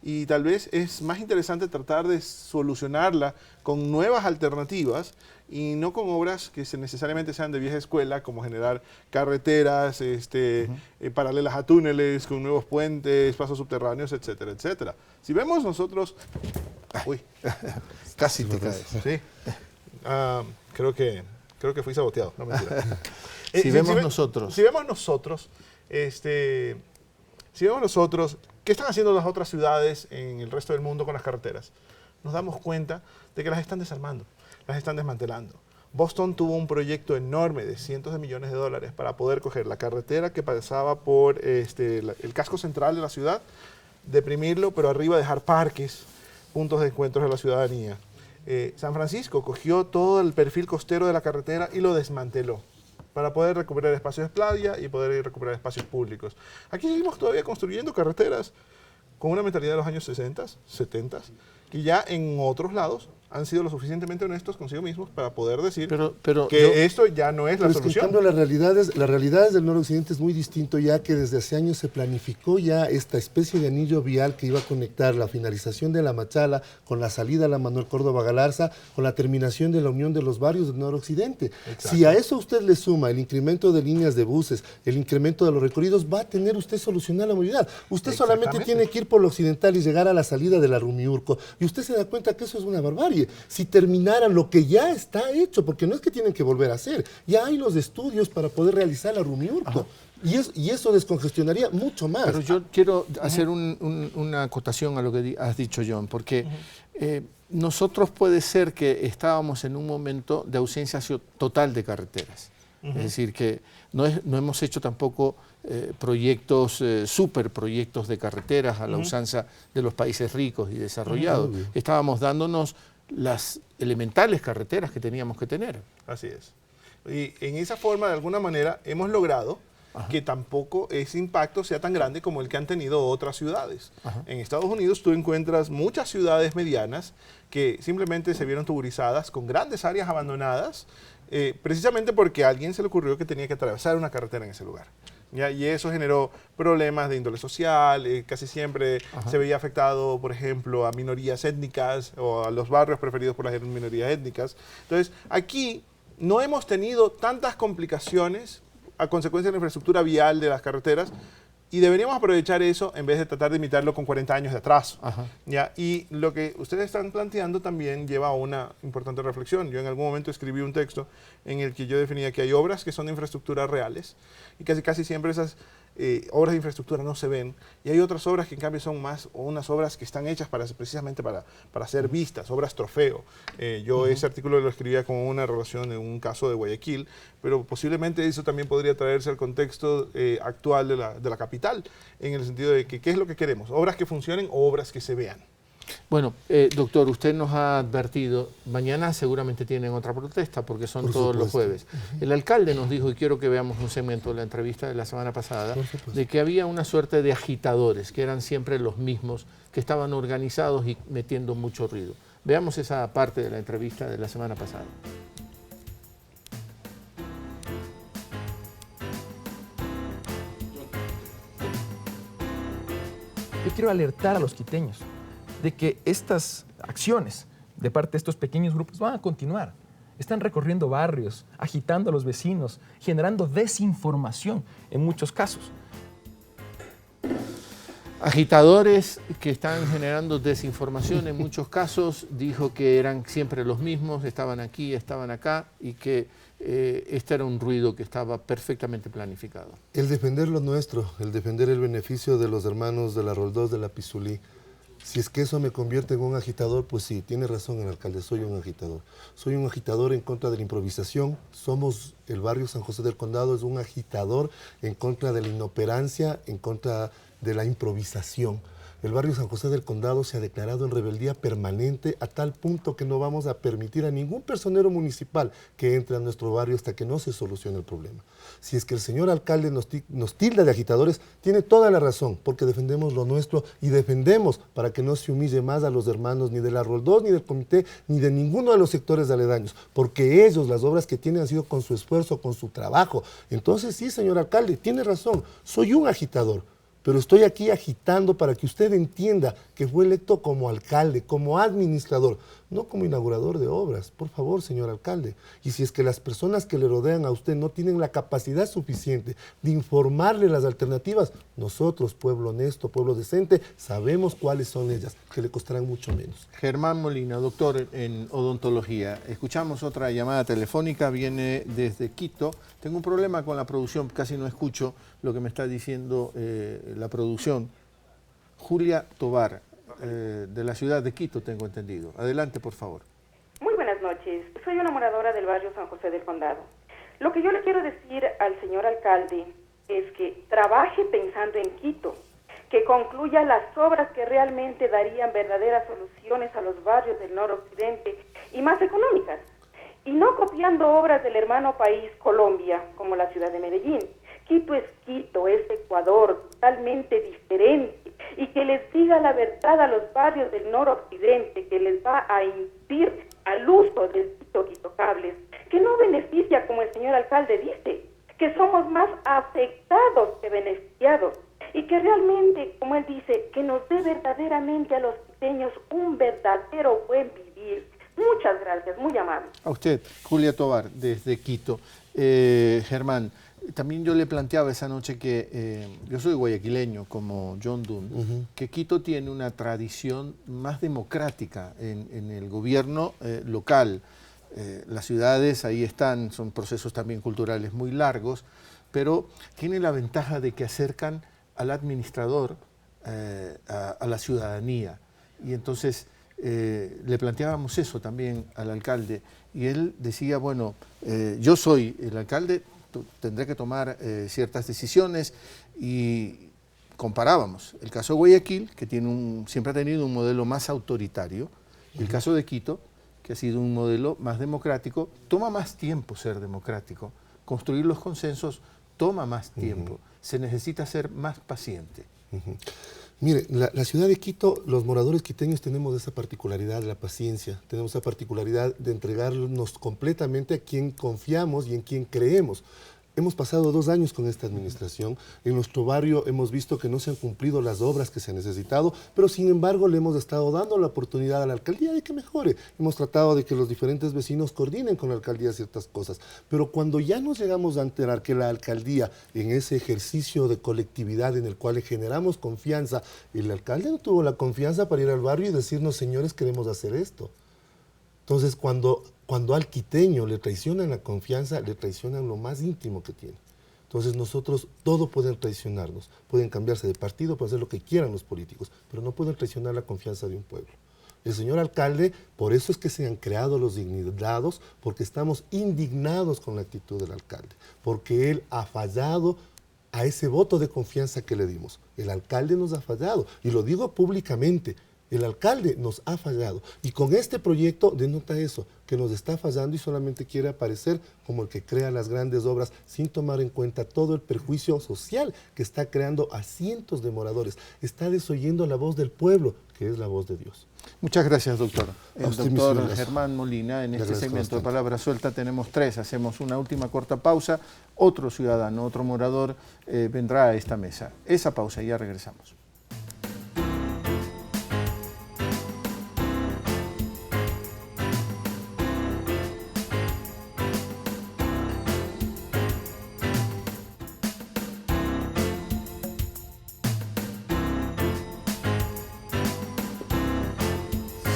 y tal vez es más interesante tratar de solucionarla con nuevas alternativas y no con obras que necesariamente sean de vieja escuela, como generar carreteras paralelas a túneles, con nuevos puentes, pasos subterráneos, etcétera, etcétera. Si vemos nosotros... Uy, casi te caes. Sí. Creo que fui saboteado, no mentira. Si vemos nosotros, ¿qué están haciendo las otras ciudades en el resto del mundo con las carreteras? Nos damos cuenta de que las están desarmando, las están desmantelando. Boston tuvo un proyecto enorme de cientos de millones de dólares para poder coger la carretera que pasaba por el casco central de la ciudad, deprimirlo, pero arriba dejar parques, puntos de encuentros de la ciudadanía. San Francisco cogió todo el perfil costero de la carretera y lo desmanteló para poder recuperar espacios de playa y poder recuperar espacios públicos. Aquí seguimos todavía construyendo carreteras con una mentalidad de los años 60, 70, que ya en otros lados han sido lo suficientemente honestos consigo mismos para poder decir que esto ya no es la solución. En cambio, las realidades del noroccidente es muy distinto, ya que desde hace años se planificó ya esta especie de anillo vial que iba a conectar la finalización de la Machala con la salida a la Manuel Córdoba Galarza, con la terminación de la unión de los barrios del noroccidente. Si a eso usted le suma el incremento de líneas de buses, el incremento de los recorridos, va a tener usted solucionar la movilidad. Usted solamente tiene que ir por lo occidental y llegar a la salida de la Rumiurco, y usted se da cuenta que eso es una barbarie. Si terminaran lo que ya está hecho, porque no es que tienen que volver a hacer, ya hay los estudios para poder realizar la Rumiurco. Y eso descongestionaría mucho más. Pero yo quiero hacer una acotación a lo que has dicho, John, porque nosotros puede ser que estábamos en un momento de ausencia total de carreteras. Es decir, que no hemos hecho tampoco proyectos, superproyectos de carreteras a la usanza de los países ricos y desarrollados. Estábamos dándonos las elementales carreteras que teníamos que tener. Así es. Y en esa forma, de alguna manera, hemos logrado que tampoco ese impacto sea tan grande como el que han tenido otras ciudades. En Estados Unidos tú encuentras muchas ciudades medianas que simplemente se vieron tuburizadas con grandes áreas abandonadas, precisamente porque a alguien se le ocurrió que tenía que atravesar una carretera en ese lugar. ¿Ya? Y eso generó problemas de índole social, casi siempre se veía afectado, por ejemplo, a minorías étnicas o a los barrios preferidos por las minorías étnicas. Entonces, aquí no hemos tenido tantas complicaciones a consecuencia de la infraestructura vial de las carreteras, y deberíamos aprovechar eso en vez de tratar de imitarlo con 40 años de atraso. ¿Ya? Y lo que ustedes están planteando también lleva a una importante reflexión. Yo en algún momento escribí un texto en el que yo definía que hay obras que son de infraestructura reales y casi siempre esas obras de infraestructura no se ven, y hay otras obras que en cambio son más unas obras que están hechas precisamente para ser vistas, obras trofeo. Yo ese artículo lo escribía con una relación en un caso de Guayaquil, pero posiblemente eso también podría traerse al contexto actual de la capital, en el sentido de que ¿qué es lo que queremos? ¿Obras que funcionen o obras que se vean? Bueno, doctor, usted nos ha advertido, mañana seguramente tienen otra protesta porque son todos los jueves. El alcalde nos dijo, y quiero que veamos un segmento de la entrevista de la semana pasada, de que había una suerte de agitadores, que eran siempre los mismos, que estaban organizados y metiendo mucho ruido. Veamos esa parte de la entrevista de la semana pasada. Yo quiero alertar a los quiteños de que estas acciones de parte de estos pequeños grupos van a continuar. Están recorriendo barrios, agitando a los vecinos, generando desinformación en muchos casos. Agitadores que están generando desinformación en muchos casos, dijo que eran siempre los mismos, estaban aquí, estaban acá y que este era un ruido que estaba perfectamente planificado. El defender lo nuestro, el defender el beneficio de los hermanos de la Roldós, de la Pizulí. Si es que eso me convierte en un agitador, pues sí, tiene razón el alcalde, soy un agitador. Soy un agitador en contra de la improvisación. Somos, el barrio San José del Condado es un agitador en contra de la inoperancia, en contra de la improvisación. El barrio San José del Condado se ha declarado en rebeldía permanente a tal punto que no vamos a permitir a ningún personero municipal que entre a nuestro barrio hasta que no se solucione el problema. Si es que el señor alcalde nos tilda de agitadores, tiene toda la razón, porque defendemos lo nuestro y defendemos para que no se humille más a los hermanos ni de la Roldós, ni del comité, ni de ninguno de los sectores aledaños, porque ellos, las obras que tienen han sido con su esfuerzo, con su trabajo. Entonces sí, señor alcalde, tiene razón, soy un agitador. Pero estoy aquí agitando para que usted entienda que fue electo como alcalde, como administrador, no como inaugurador de obras. Por favor, señor alcalde. Y si es que las personas que le rodean a usted no tienen la capacidad suficiente de informarle las alternativas, nosotros, pueblo honesto, pueblo decente, sabemos cuáles son ellas, que le costarán mucho menos. Germán Molina, doctor en odontología. Escuchamos otra llamada telefónica, viene desde Quito. Tengo un problema con la producción, casi no escucho lo que me está diciendo la producción. Julia Tobar, de la ciudad de Quito, tengo entendido. Adelante, por favor. Muy buenas noches. Soy una moradora del barrio San José del Condado. Lo que yo le quiero decir al señor alcalde es que trabaje pensando en Quito, que concluya las obras que realmente darían verdaderas soluciones a los barrios del noroccidente y más económicas, y no copiando obras del hermano país Colombia, como la ciudad de Medellín. Quito, es Ecuador, totalmente diferente, y que les diga la verdad a los barrios del noroccidente, que les va a impedir al uso del Quito Cables, que no beneficia, como el señor alcalde dice, que somos más afectados que beneficiados, y que realmente, como él dice, que nos dé verdaderamente a los quiteños un verdadero buen vivir. Muchas gracias, muy amable. A usted, Julia Tobar, desde Quito. Germán, también yo le planteaba esa noche que yo soy guayaquileño, como John Dunn, que Quito tiene una tradición más democrática en el gobierno local. Las ciudades ahí están, son procesos también culturales muy largos, pero tiene la ventaja de que acercan al administrador a la ciudadanía. Y entonces le planteábamos eso también al alcalde, y él decía, bueno, yo soy el alcalde, tendré que tomar ciertas decisiones, y comparábamos el caso de Guayaquil, que siempre ha tenido un modelo más autoritario, y el caso de Quito, que ha sido un modelo más democrático. Toma más tiempo ser democrático, construir los consensos toma más tiempo, se necesita ser más paciente. Mire, la ciudad de Quito, los moradores quiteños tenemos esa particularidad de la paciencia, tenemos esa particularidad de entregarnos completamente a quien confiamos y en quien creemos. Hemos pasado 2 años con esta administración. En nuestro barrio hemos visto que no se han cumplido las obras que se han necesitado, pero sin embargo le hemos estado dando la oportunidad a la alcaldía de que mejore. Hemos tratado de que los diferentes vecinos coordinen con la alcaldía ciertas cosas. Pero cuando ya nos llegamos a enterar que la alcaldía, en ese ejercicio de colectividad en el cual le generamos confianza, el alcalde no tuvo la confianza para ir al barrio y decirnos, señores, queremos hacer esto. Entonces, cuando al quiteño le traicionan la confianza, le traicionan lo más íntimo que tiene. Entonces nosotros, todo pueden traicionarnos, pueden cambiarse de partido, pueden hacer lo que quieran los políticos, pero no pueden traicionar la confianza de un pueblo. El señor alcalde, por eso es que se han creado los dignidados, porque estamos indignados con la actitud del alcalde, porque él ha fallado a ese voto de confianza que le dimos. El alcalde nos ha fallado, y lo digo públicamente. El alcalde nos ha fallado y con este proyecto denota eso, que nos está fallando y solamente quiere aparecer como el que crea las grandes obras sin tomar en cuenta todo el perjuicio social que está creando a cientos de moradores. Está desoyendo la voz del pueblo, que es la voz de Dios. Muchas gracias, doctor. A El usted, doctor mis Germán Molina, en Le este agradezco segmento de bastante. Palabra Suelta tenemos 3, hacemos una última corta pausa, otro ciudadano, otro morador vendrá a esta mesa. Esa pausa y ya regresamos.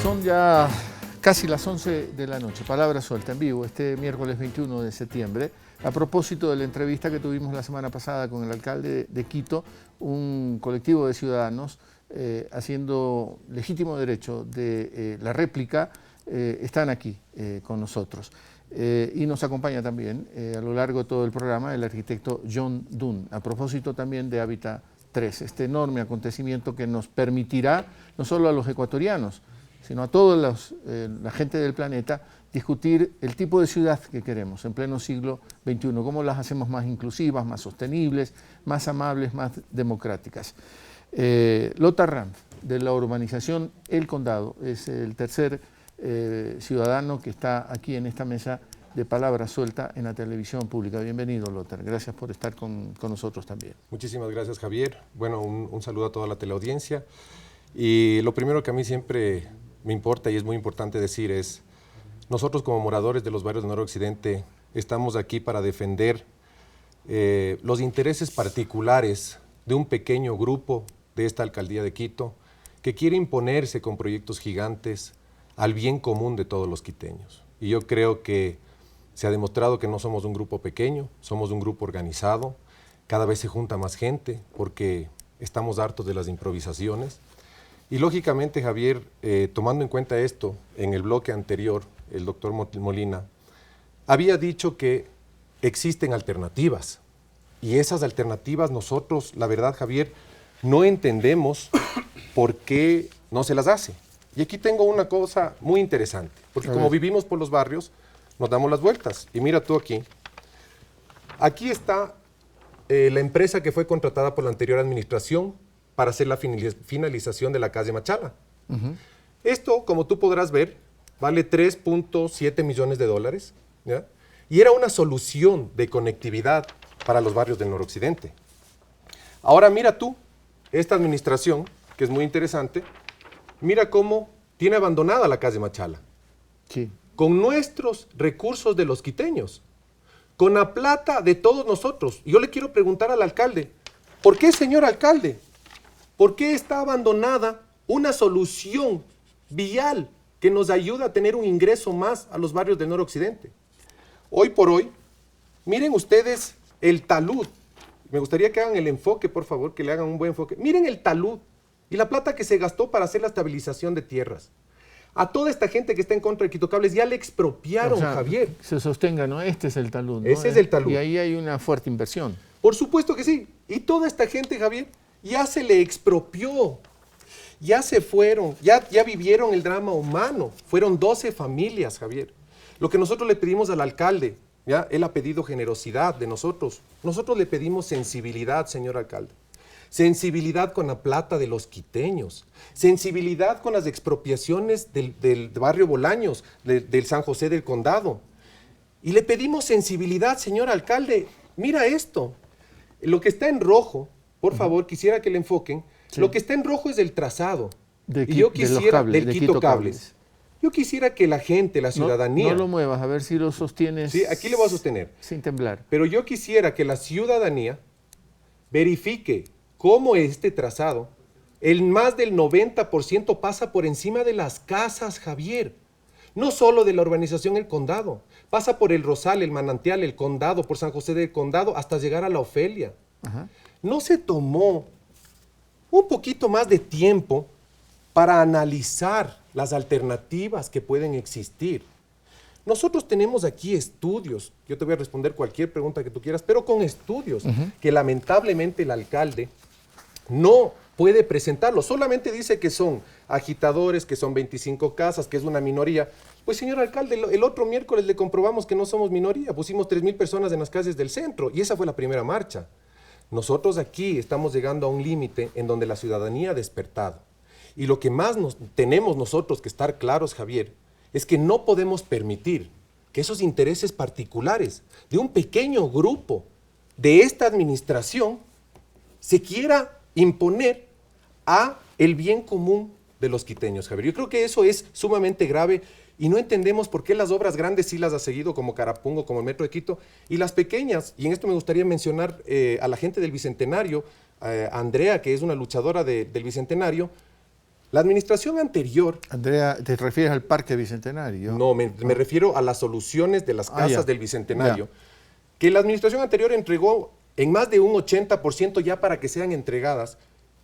Son ya casi las 11 de la noche, Palabra Suelta en vivo, este miércoles 21 de septiembre, a propósito de la entrevista que tuvimos la semana pasada con el alcalde de Quito, un colectivo de ciudadanos haciendo legítimo derecho de la réplica, están aquí con nosotros. Y nos acompaña también a lo largo de todo el programa el arquitecto John Dunn, a propósito también de Hábitat 3, este enorme acontecimiento que nos permitirá, no solo a los ecuatorianos, sino a toda la gente del planeta, discutir el tipo de ciudad que queremos en pleno siglo XXI, cómo las hacemos más inclusivas, más sostenibles, más amables, más democráticas. Lothar Ranf, de la urbanización El Condado, es el tercer ciudadano que está aquí en esta mesa de Palabra Suelta en la televisión pública. Bienvenido, Lothar. Gracias por estar con nosotros también. Muchísimas gracias, Javier. Bueno, un saludo a toda la teleaudiencia. Y lo primero que a mí siempre me importa y es muy importante decir es, nosotros como moradores de los barrios del Noroccidente estamos aquí para defender los intereses particulares de un pequeño grupo de esta alcaldía de Quito que quiere imponerse con proyectos gigantes al bien común de todos los quiteños. Y yo creo que se ha demostrado que no somos un grupo pequeño, somos un grupo organizado, cada vez se junta más gente porque estamos hartos de las improvisaciones. Y lógicamente, Javier, tomando en cuenta esto, en el bloque anterior, el doctor Molina había dicho que existen alternativas. Y esas alternativas nosotros, la verdad, Javier, no entendemos por qué no se las hace. Y aquí tengo una cosa muy interesante, porque como vivimos por los barrios, nos damos las vueltas. Y mira tú aquí. Aquí está la empresa que fue contratada por la anterior administración para hacer la finalización de la calle Machala. Esto, como tú podrás ver, vale 3.7 millones de dólares, ¿ya? Y era una solución de conectividad para los barrios del noroccidente. Ahora mira tú, esta administración, que es muy interesante, mira cómo tiene abandonada la calle Machala. Sí. Con nuestros recursos de los quiteños, con la plata de todos nosotros. Y yo le quiero preguntar al alcalde, ¿por qué, señor alcalde? ¿Por qué está abandonada una solución vial que nos ayuda a tener un ingreso más a los barrios del noroccidente? Hoy por hoy, miren ustedes el talud. Me gustaría que hagan el enfoque, por favor, que le hagan un buen enfoque. Miren el talud y la plata que se gastó para hacer la estabilización de tierras. A toda esta gente que está en contra de Quito Cables ya le expropiaron, O sea, Javier. Se sostenga, ¿no? Este es el talud, ¿no? Ese es el talud. Y ahí hay una fuerte inversión. Por supuesto que sí. Y toda esta gente, Javier, ya se le expropió. Ya se fueron, ya vivieron el drama humano. Fueron 12 familias, Javier. Lo que nosotros le pedimos al alcalde, ¿ya? Él ha pedido generosidad de nosotros. Nosotros le pedimos sensibilidad, señor alcalde. Sensibilidad con la plata de los quiteños. Sensibilidad con las expropiaciones del barrio Bolaños, del San José del Condado. Y le pedimos sensibilidad, señor alcalde. Mira esto. Lo que está en rojo, por favor, quisiera que le enfoquen. Sí. Lo que está en rojo es el trazado. Y yo quisiera, del Quito Cables. Yo quisiera que la gente, la ciudadanía... No lo muevas, a ver si lo sostienes. Sí, aquí le voy a sostener. Sin temblar. Pero yo quisiera que la ciudadanía verifique cómo este trazado, el más del 90% pasa por encima de las casas, Javier. No solo de la urbanización El Condado. Pasa por el Rosal, el Manantial, el Condado, por San José del Condado, hasta llegar a la Ofelia. Ajá. No se tomó un poquito más de tiempo para analizar las alternativas que pueden existir. Nosotros tenemos aquí estudios, yo te voy a responder cualquier pregunta que tú quieras, pero con estudios que lamentablemente el alcalde no puede presentarlo. Solamente dice que son agitadores, que son 25 casas, que es una minoría. Pues señor alcalde, el otro miércoles le comprobamos que no somos minoría. Pusimos 3.000 personas en las calles del centro y esa fue la primera marcha. Nosotros aquí estamos llegando a un límite en donde la ciudadanía ha despertado. Y lo que más tenemos nosotros que estar claros, Javier, es que no podemos permitir que esos intereses particulares de un pequeño grupo de esta administración se quiera imponer a el bien común de los quiteños, Javier. Yo creo que eso es sumamente grave y no entendemos por qué las obras grandes sí las ha seguido, como Carapungo, como el Metro de Quito, y las pequeñas, y en esto me gustaría mencionar a la gente del Bicentenario, a Andrea, que es una luchadora del Bicentenario. La administración anterior... Andrea, ¿te refieres al Parque Bicentenario? No, me refiero a las soluciones de las casas del Bicentenario, que la administración anterior entregó en más de un 80% ya para que sean entregadas,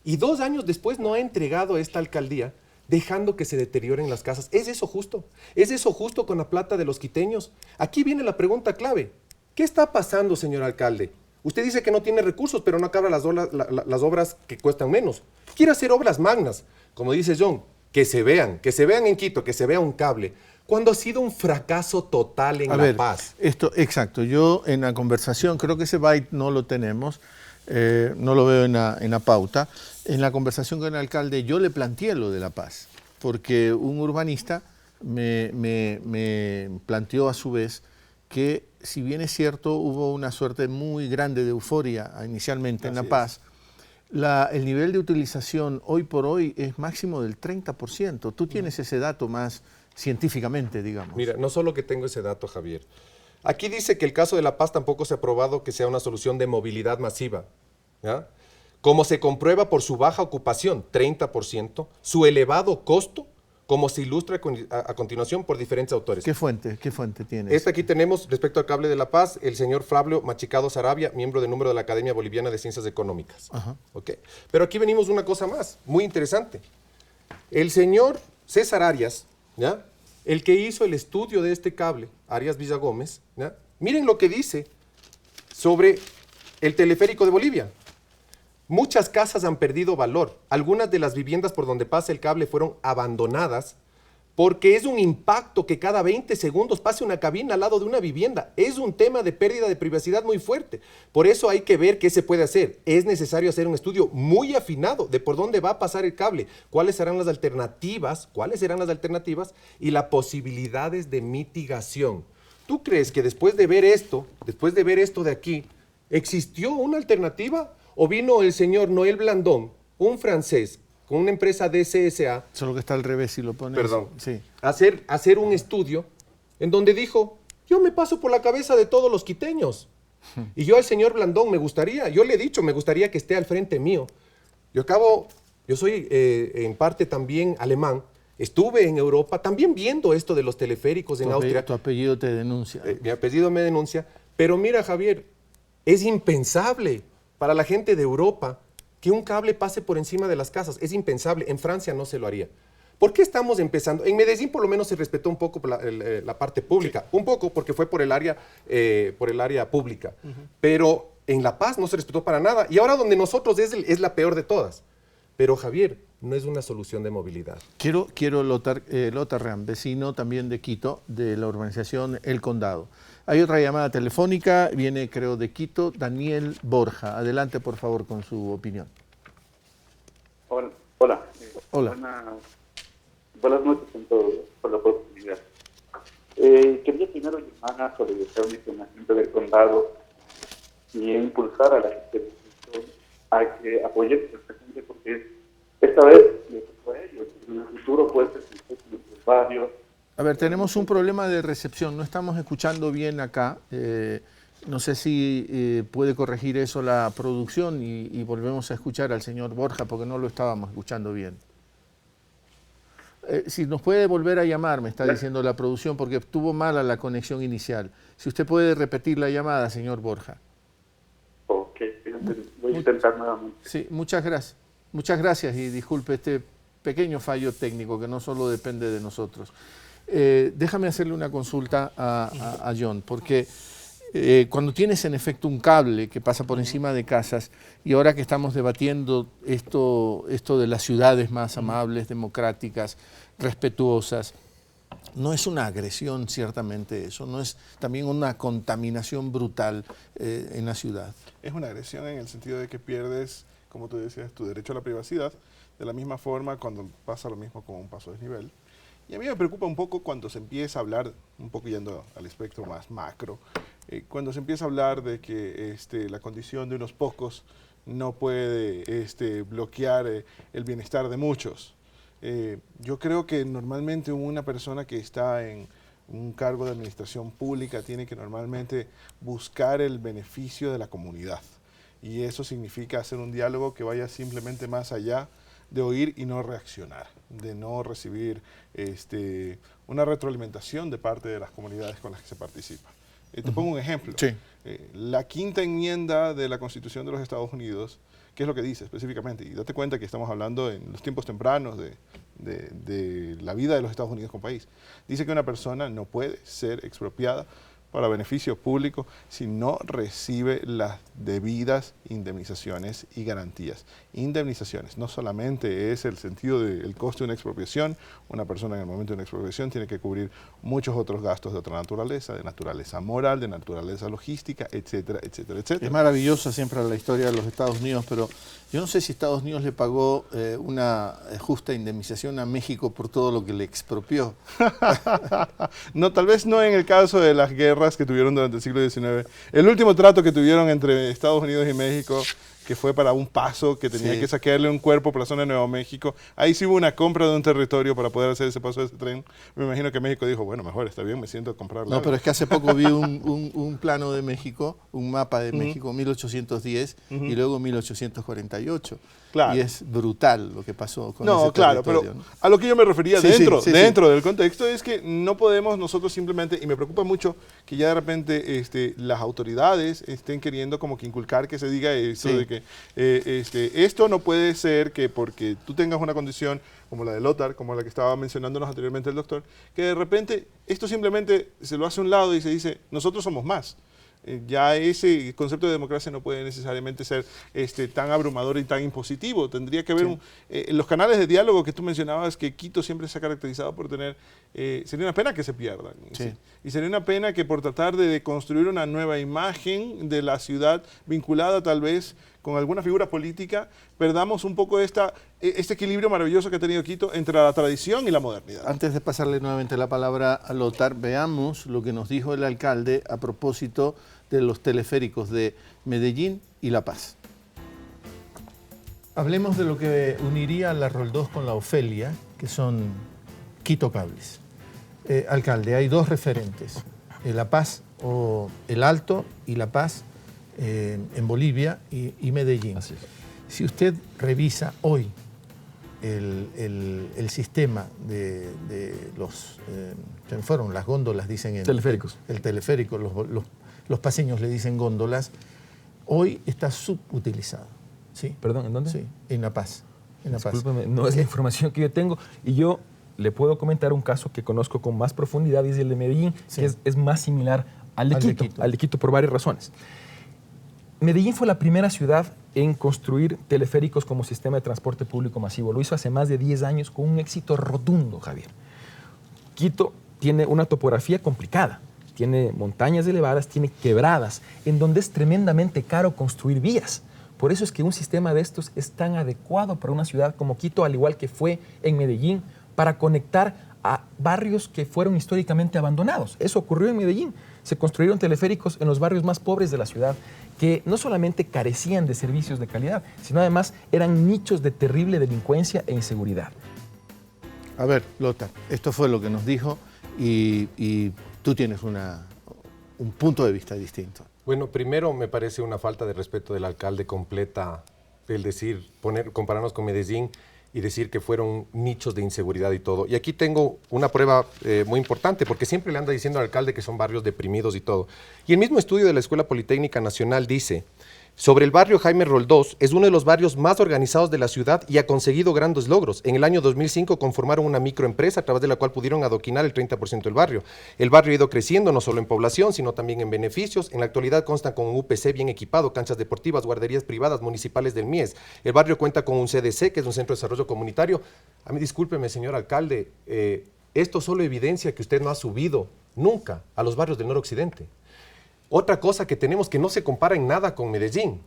y 2 años después no ha entregado esta alcaldía, dejando que se deterioren las casas. ¿Es eso justo? ¿Es eso justo con la plata de los quiteños? Aquí viene la pregunta clave. ¿Qué está pasando, señor alcalde? Usted dice que no tiene recursos, pero no acaba las obras que cuestan menos. Quiere hacer obras magnas, como dice John, que se vean en Quito, que se vea un cable, cuando ha sido un fracaso total en La Paz. Exacto. Yo en la conversación, creo que ese byte no lo tenemos, no lo veo en la pauta. En la conversación con el alcalde yo le planteé lo de La Paz, porque un urbanista me planteó a su vez que, si bien es cierto, hubo una suerte muy grande de euforia inicialmente en La Paz, el nivel de utilización hoy por hoy es máximo del 30%. Tú tienes ese dato más científicamente, digamos. Mira, no solo que tengo ese dato, Javier. Aquí dice que el caso de La Paz tampoco se ha probado que sea una solución de movilidad masiva, ¿ya? Como se comprueba por su baja ocupación, 30%, su elevado costo, como se ilustra a continuación por diferentes autores. ¿Qué fuente tienes? Aquí tenemos, respecto al cable de La Paz, el señor Fabio Machicado Sarabia, miembro de número de la Academia Boliviana de Ciencias Económicas. Okay. Pero aquí venimos una cosa más, muy interesante. El señor César Arias, ¿ya?, el que hizo el estudio de este cable, Arias Villagómez, ¿ya?, miren lo que dice sobre el teleférico de Bolivia. Muchas casas han perdido valor. Algunas de las viviendas por donde pasa el cable fueron abandonadas porque es un impacto que cada 20 segundos pase una cabina al lado de una vivienda. Es un tema de pérdida de privacidad muy fuerte. Por eso hay que ver qué se puede hacer. Es necesario hacer un estudio muy afinado de por dónde va a pasar el cable, cuáles serán las alternativas y las posibilidades de mitigación. ¿Tú crees que después de ver esto de aquí, existió una alternativa? ¿O vino el señor Noel Blandón, un francés, con una empresa DCSA? Solo que está al revés si lo pones. Perdón. Sí. Hacer un estudio en donde dijo, yo me paso por la cabeza de todos los quiteños. Y yo al señor Blandón yo le he dicho, me gustaría que esté al frente mío. Yo soy en parte también alemán. Estuve en Europa también viendo esto de los teleféricos en Austria. Tu apellido te denuncia. Mi apellido me denuncia. Pero mira, Javier, es impensable para la gente de Europa que un cable pase por encima de las casas. Es impensable. En Francia no se lo haría. ¿Por qué estamos empezando? En Medellín por lo menos se respetó un poco la parte pública. Sí. Un poco porque fue por el área pública. Pero en La Paz no se respetó para nada. Y ahora donde nosotros es la peor de todas. Pero Javier, no es una solución de movilidad. Quiero Lothar Ream, vecino también de Quito, de la urbanización El Condado. Hay otra llamada telefónica, viene creo de Quito, Daniel Borja. Adelante por favor con su opinión. Hola. Buenas noches a todos por la oportunidad. Quería primero llamar sobre el funcionamiento del condado y impulsar a la gente a que apoye el presente, porque esta vez en el futuro puede ser en los barrios. A ver, tenemos un problema de recepción, no estamos escuchando bien acá. No sé si puede corregir eso la producción y volvemos a escuchar al señor Borja porque no lo estábamos escuchando bien. Si nos puede volver a llamar, me está diciendo la producción, porque estuvo mala la conexión inicial. Si usted puede repetir la llamada, señor Borja. Ok, voy a intentar nuevamente. Sí, muchas gracias. Muchas gracias y disculpe este pequeño fallo técnico que no solo depende de nosotros. Déjame hacerle una consulta a John, porque Cuando tienes en efecto un cable que pasa por encima de casas, y ahora que estamos debatiendo esto de las ciudades más amables, democráticas, respetuosas, no es una agresión ciertamente eso, no es también una contaminación brutal en la ciudad. Es una agresión en el sentido de que pierdes, como tú decías, tu derecho a la privacidad, de la misma forma cuando pasa lo mismo con un paso a desnivel. Y a mí me preocupa un poco cuando se empieza a hablar, un poco yendo al espectro más macro, cuando se empieza a hablar de que la condición de unos pocos no puede bloquear el bienestar de muchos. Yo creo que normalmente una persona que está en un cargo de administración pública tiene que normalmente buscar el beneficio de la comunidad. Y eso significa hacer un diálogo que vaya simplemente más allá de oír y no reaccionar, de no recibir una retroalimentación de parte de las comunidades con las que se participa. Te pongo un ejemplo. Sí. La quinta enmienda de la Constitución de los Estados Unidos, ¿qué es lo que dice específicamente? Y date cuenta que estamos hablando en los tiempos tempranos de la vida de los Estados Unidos como país. Dice que una persona no puede ser expropiada para beneficio público si no recibe las debidas indemnizaciones y garantías. Indemnizaciones, no solamente es el sentido del costo de una expropiación, una persona en el momento de una expropiación tiene que cubrir muchos otros gastos de otra naturaleza, de naturaleza moral, de naturaleza logística, etcétera, etcétera, etcétera. Es maravillosa siempre la historia de los Estados Unidos, pero yo no sé si Estados Unidos le pagó una justa indemnización a México por todo lo que le expropió. No, tal vez no en el caso de las guerras que tuvieron durante el siglo XIX. El último trato que tuvieron entre Estados Unidos y México, que fue para un paso que tenía que saquearle un cuerpo por la zona de Nuevo México. Ahí sí hubo una compra de un territorio para poder hacer ese paso de ese tren. Me imagino que México dijo, bueno, mejor, está bien, me siento a comprarlo. No, pero es que hace poco vi un plano de México, un mapa de México, 1810 y luego 1848. Claro. Y es brutal lo que pasó con ese claro, territorio, pero ¿no? a lo que yo me refería Sí, dentro del contexto es que no podemos nosotros simplemente, y me preocupa mucho que ya de repente las autoridades estén queriendo como que inculcar que se diga eso de que esto no puede ser que porque tú tengas una condición como la de Lothar, como la que estaba mencionándonos anteriormente el doctor, que de repente esto simplemente se lo hace a un lado y se dice, nosotros somos más. Ya ese concepto de democracia no puede necesariamente ser tan abrumador y tan impositivo. Tendría que haber los canales de diálogo que tú mencionabas, que Quito siempre se ha caracterizado por tener, sería una pena que se pierdan. Sí. Y sería una pena que por tratar de construir una nueva imagen de la ciudad vinculada tal vez con alguna figura política, perdamos un poco este equilibrio maravilloso que ha tenido Quito entre la tradición y la modernidad. Antes de pasarle nuevamente la palabra a Lothar, veamos lo que nos dijo el alcalde a propósito de los teleféricos de Medellín y La Paz. Hablemos de lo que uniría la Roldós con la Ofelia, que son Quito Cables. Alcalde, hay dos referentes, La Paz o El Alto y La Paz en Bolivia y Medellín. Así es. Si usted revisa hoy el sistema de los, fueron las góndolas, dicen Teleféricos. El teleférico, los paseños le dicen góndolas, hoy está subutilizado. ¿Sí? ¿Perdón, en dónde? Sí, en La Paz. Discúlpeme, no es la información que yo tengo. Y yo le puedo comentar un caso que conozco con más profundidad, y es el de Medellín, que es más similar al de Quito por varias razones. Medellín fue la primera ciudad en construir teleféricos como sistema de transporte público masivo. Lo hizo hace más de 10 años con un éxito rotundo, Javier. Quito tiene una topografía complicada. Tiene montañas elevadas, tiene quebradas, en donde es tremendamente caro construir vías. Por eso es que un sistema de estos es tan adecuado para una ciudad como Quito, al igual que fue en Medellín, para conectar a barrios que fueron históricamente abandonados. Eso ocurrió en Medellín. Se construyeron teleféricos en los barrios más pobres de la ciudad, que no solamente carecían de servicios de calidad, sino además eran nichos de terrible delincuencia e inseguridad. A ver, Lothar, esto fue lo que nos dijo y tú tienes un punto de vista distinto. Bueno, primero me parece una falta de respeto del alcalde completa el decir, compararnos con Medellín y decir que fueron nichos de inseguridad y todo. Y aquí tengo una prueba muy importante, porque siempre le anda diciendo al alcalde que son barrios deprimidos y todo. Y el mismo estudio de la Escuela Politécnica Nacional dice Sobre el barrio Jaime Roldós, es uno de los barrios más organizados de la ciudad y ha conseguido grandes logros. En el año 2005 conformaron una microempresa a través de la cual pudieron adoquinar el 30% del barrio. El barrio ha ido creciendo no solo en población, sino también en beneficios. En la actualidad consta con un UPC bien equipado, canchas deportivas, guarderías privadas municipales del MIES. El barrio cuenta con un CDC, que es un Centro de Desarrollo Comunitario. A mí, discúlpeme, señor alcalde, esto solo evidencia que usted no ha subido nunca a los barrios del noroccidente. Otra cosa que tenemos que no se compara en nada con Medellín.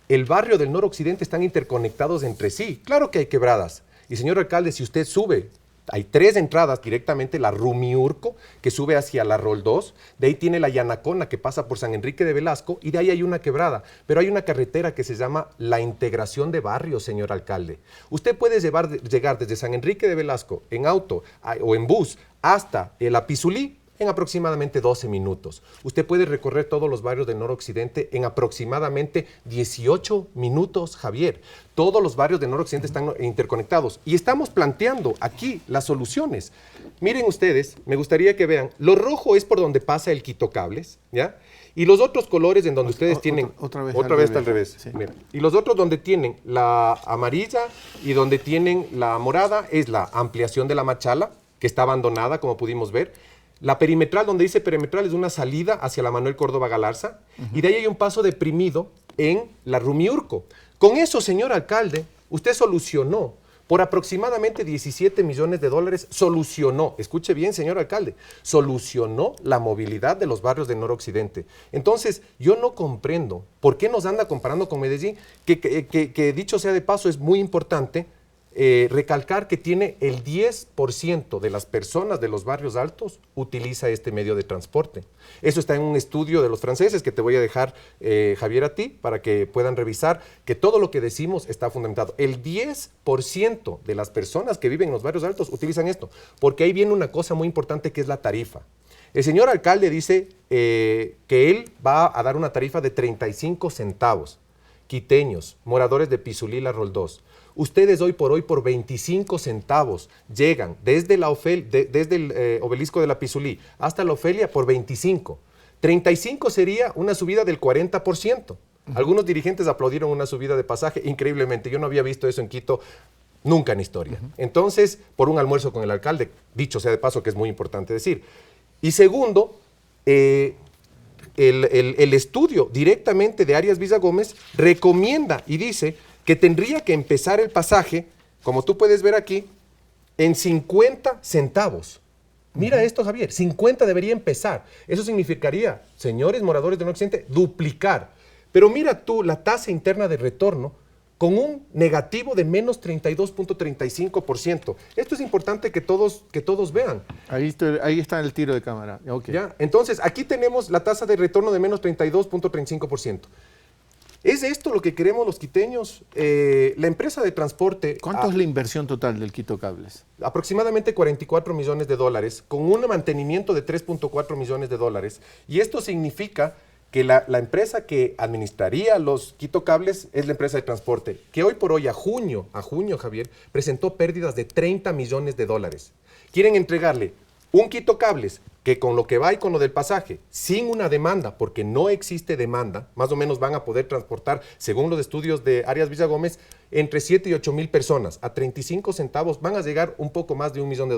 El barrio del noroccidente están interconectados entre sí. Claro que hay quebradas. Y señor alcalde, si usted sube, hay 3 entradas directamente, la Rumiurco, que sube hacia la Roldós, de ahí tiene la Yanacona, que pasa por San Enrique de Velasco, y de ahí hay una quebrada. Pero hay una carretera que se llama la integración de barrios, señor alcalde. Usted puede llegar desde San Enrique de Velasco en auto o en bus hasta el Apizulí, en aproximadamente 12 minutos. Usted puede recorrer todos los barrios del noroccidente en aproximadamente 18 minutos, Javier. Todos los barrios del noroccidente están interconectados y estamos planteando aquí las soluciones. Miren ustedes, me gustaría que vean, lo rojo es por donde pasa el Quito Cables, ¿ya? Y los otros colores en donde ustedes tienen... Otra vez al revés. Sí. Mira. Y los otros donde tienen la amarilla y donde tienen la morada es la ampliación de la Machala, que está abandonada, como pudimos ver. La perimetral, donde dice perimetral, es una salida hacia la Manuel Córdoba Galarza. Y de ahí hay un paso deprimido en la Rumiurco. Con eso, señor alcalde, usted solucionó por aproximadamente 17 millones de dólares, solucionó, escuche bien, señor alcalde, solucionó la movilidad de los barrios del noroccidente. Entonces, yo no comprendo por qué nos anda comparando con Medellín, que dicho sea de paso, es muy importante recalcar que tiene el 10% de las personas de los barrios altos utiliza este medio de transporte. Eso está en un estudio de los franceses que te voy a dejar, Javier, a ti, para que puedan revisar que todo lo que decimos está fundamentado. El 10% de las personas que viven en los barrios altos utilizan esto, porque ahí viene una cosa muy importante que es la tarifa. El señor alcalde dice que él va a dar una tarifa de 35 centavos. Quiteños, moradores de Pizulí-La Roldós, ustedes hoy por 25 centavos llegan desde el obelisco de la Pizulí hasta la Ofelia por 25. 35 sería una subida del 40%. Algunos dirigentes aplaudieron una subida de pasaje, increíblemente. Yo no había visto eso en Quito nunca en historia. Entonces, por un almuerzo con el alcalde, dicho sea de paso que es muy importante decir. Y segundo, el estudio directamente de Arias Villagómez recomienda y dice que tendría que empezar el pasaje, como tú puedes ver aquí, en 50 centavos. Mira esto, Javier, 50 debería empezar. Eso significaría, señores moradores del noroccidente, duplicar. Pero mira tú la tasa interna de retorno con un negativo de menos 32.35%. Esto es importante que todos vean. Ahí está el tiro de cámara. Okay. ¿Ya? Entonces, aquí tenemos la tasa de retorno de menos 32.35%. ¿Es esto lo que queremos los quiteños? La empresa de transporte... ¿Cuánto es la inversión total del Quito Cables? Aproximadamente 44 millones de dólares, con un mantenimiento de 3.4 millones de dólares. Y esto significa que la empresa que administraría los Quito Cables es la empresa de transporte, que hoy por hoy, a junio, Javier, presentó pérdidas de 30 millones de dólares. Quieren entregarle un Quito Cables que con lo que va y con lo del pasaje, sin una demanda, porque no existe demanda, más o menos van a poder transportar, según los estudios de Arias Villagómez, entre 7 y 8 mil personas. A 35 centavos van a llegar un poco más de $1 millón.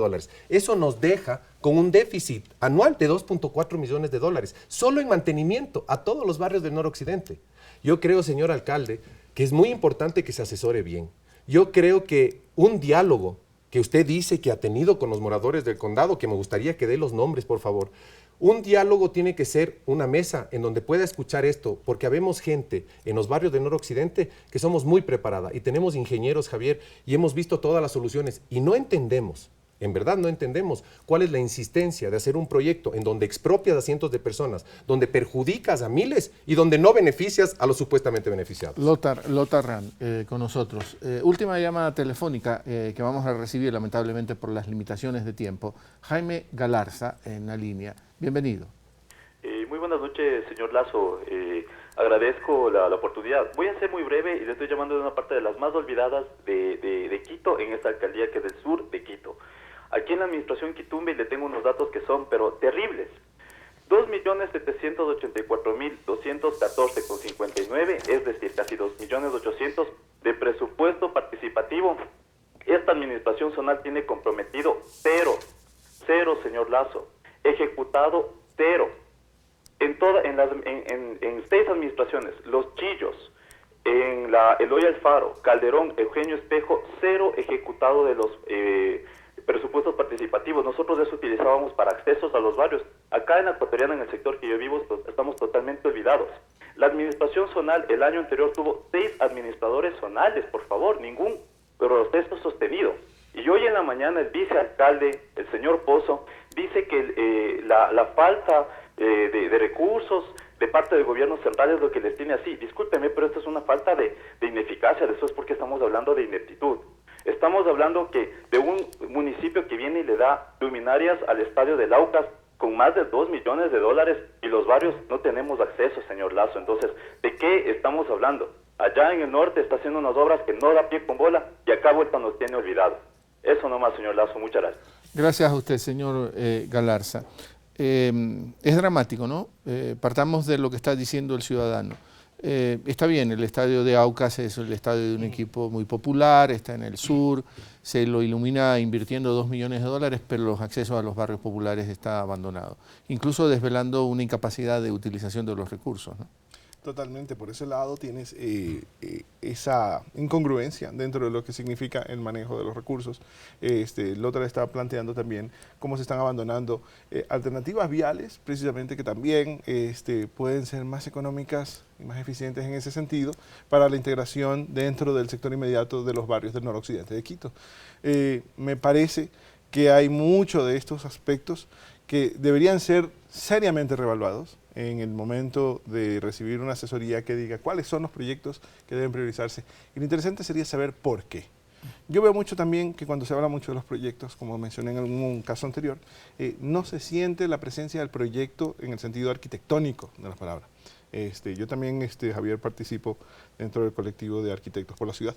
Eso nos deja con un déficit anual de 2.4 millones de dólares, solo en mantenimiento a todos los barrios del noroccidente. Yo creo, señor alcalde, que es muy importante que se asesore bien. Yo creo que un diálogo que usted dice que ha tenido con los moradores del condado, que me gustaría que dé los nombres, por favor. Un diálogo tiene que ser una mesa en donde pueda escuchar esto, porque habemos gente en los barrios del noroccidente que somos muy preparada y tenemos ingenieros, Javier, y hemos visto todas las soluciones y no entendemos, en verdad no entendemos cuál es la insistencia de hacer un proyecto en donde expropias a cientos de personas, donde perjudicas a miles y donde no beneficias a los supuestamente beneficiados. Lothar Ran, con nosotros. Última llamada telefónica que vamos a recibir, lamentablemente por las limitaciones de tiempo. Jaime Galarza en la línea. Bienvenido. Muy buenas noches, señor Lazo. Agradezco la oportunidad. Voy a ser muy breve y le estoy llamando de una parte de las más olvidadas de Quito, en esta alcaldía que es del sur de Quito. Aquí en la administración Quitumbe le tengo unos datos que son, pero terribles. 2.784.214,59, es decir, casi 2.800.000 de presupuesto participativo. Esta administración zonal tiene comprometido cero, señor Lazo, ejecutado cero. En 6 administraciones, Los Chillos, en Eloy Alfaro, Calderón, Eugenio Espejo, cero ejecutado de los presupuestos participativos. Nosotros eso utilizábamos para accesos a los barrios. Acá en la Ecuatoriana, en el sector que yo vivo, estamos totalmente olvidados. La administración zonal el año anterior tuvo 6 administradores zonales, por favor, ningún proceso sostenido. Y hoy en la mañana el vicealcalde, el señor Pozo, dice que la falta de recursos de parte del gobierno central es lo que les tiene así. Discúlpeme, pero esto es una falta de ineficacia, de eso es porque estamos hablando de ineptitud. Estamos hablando de un municipio que viene y le da luminarias al estadio de Laucas con más de $2 millones y los barrios no tenemos acceso, señor Lazo. Entonces, ¿de qué estamos hablando? Allá en el norte está haciendo unas obras que no da pie con bola y acá vuelta nos tiene olvidado. Eso nomás, señor Lazo. Muchas gracias. Gracias a usted, señor Galarza. Es dramático, ¿no? Partamos de lo que está diciendo el ciudadano. Está bien, el estadio de Aucas es el estadio de un equipo muy popular, está en el sur, se lo ilumina invirtiendo $2 millones, pero los accesos a los barrios populares está abandonado, incluso desvelando una incapacidad de utilización de los recursos, ¿no? Totalmente, por ese lado tienes esa incongruencia dentro de lo que significa el manejo de los recursos. Lothar estaba planteando también cómo se están abandonando alternativas viales, precisamente que también pueden ser más económicas y más eficientes en ese sentido para la integración dentro del sector inmediato de los barrios del noroccidente de Quito. Me parece que hay muchos de estos aspectos que deberían ser seriamente reevaluados en el momento de recibir una asesoría que diga cuáles son los proyectos que deben priorizarse. Y lo interesante sería saber por qué. Yo veo mucho también que cuando se habla mucho de los proyectos, como mencioné en algún caso anterior, no se siente la presencia del proyecto en el sentido arquitectónico de la palabra. Yo también, Javier, participo dentro del colectivo de arquitectos por la ciudad.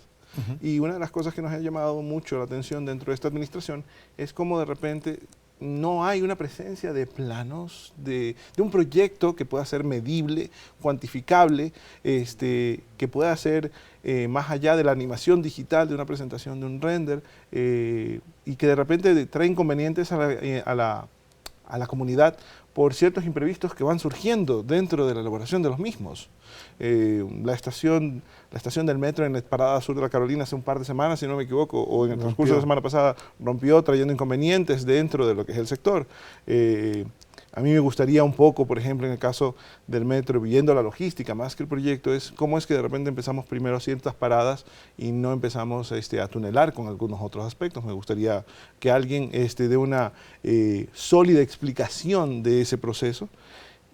Y una de las cosas que nos ha llamado mucho la atención dentro de esta administración es cómo de repente no hay una presencia de planos, de un proyecto que pueda ser medible, cuantificable, que pueda ser más allá de la animación digital, de una presentación, de un render, y que de repente trae inconvenientes a la comunidad por ciertos imprevistos que van surgiendo dentro de la elaboración de los mismos. La estación del metro en la parada sur de la Carolina hace un par de semanas, si no me equivoco, o en el transcurso de la semana pasada, rompió trayendo inconvenientes dentro de lo que es el sector. A mí me gustaría un poco, por ejemplo, en el caso del metro, viendo la logística, más que el proyecto, es cómo es que de repente empezamos primero ciertas paradas y no empezamos a tunelar con algunos otros aspectos. Me gustaría que alguien dé una sólida explicación de ese proceso.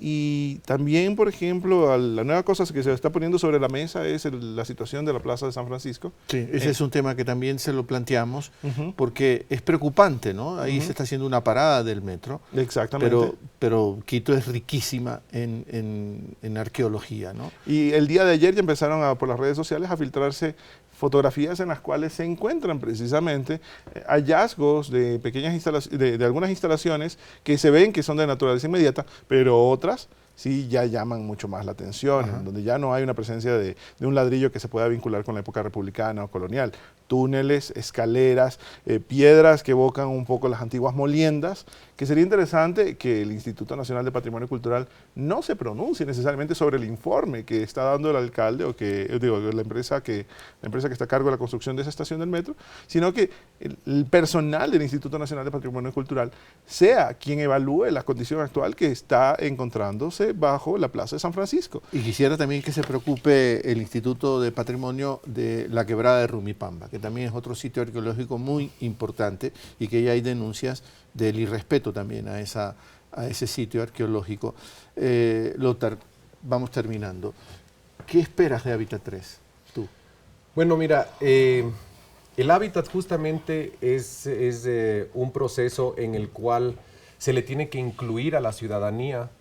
Y también, por ejemplo, la nueva cosa que se está poniendo sobre la mesa es la situación de la Plaza de San Francisco. Sí, ese es un tema que también se lo planteamos, porque es preocupante, ¿no? Ahí se está haciendo una parada del metro. Exactamente. Pero Quito es riquísima en arqueología, ¿no? Y el día de ayer ya empezaron por las redes sociales a filtrarse fotografías en las cuales se encuentran precisamente hallazgos de pequeñas de algunas instalaciones que se ven que son de naturaleza inmediata, pero otras sí ya llaman mucho más la atención, donde ya no hay una presencia de un ladrillo que se pueda vincular con la época republicana o colonial. Túneles, escaleras, piedras que evocan un poco las antiguas moliendas, que sería interesante que el Instituto Nacional de Patrimonio Cultural no se pronuncie necesariamente sobre el informe que está dando el alcalde o la empresa que está a cargo de la construcción de esa estación del metro, sino que el personal del Instituto Nacional de Patrimonio Cultural sea quien evalúe la condición actual que está encontrándose bajo la Plaza de San Francisco. Y quisiera también que se preocupe el Instituto de Patrimonio de la Quebrada de Rumipamba, que también es otro sitio arqueológico muy importante y que ya hay denuncias del irrespeto también a ese sitio arqueológico. Lothar, vamos terminando. ¿Qué esperas de Hábitat 3, tú? Bueno, mira, el Hábitat justamente es un proceso en el cual se le tiene que incluir a la ciudadanía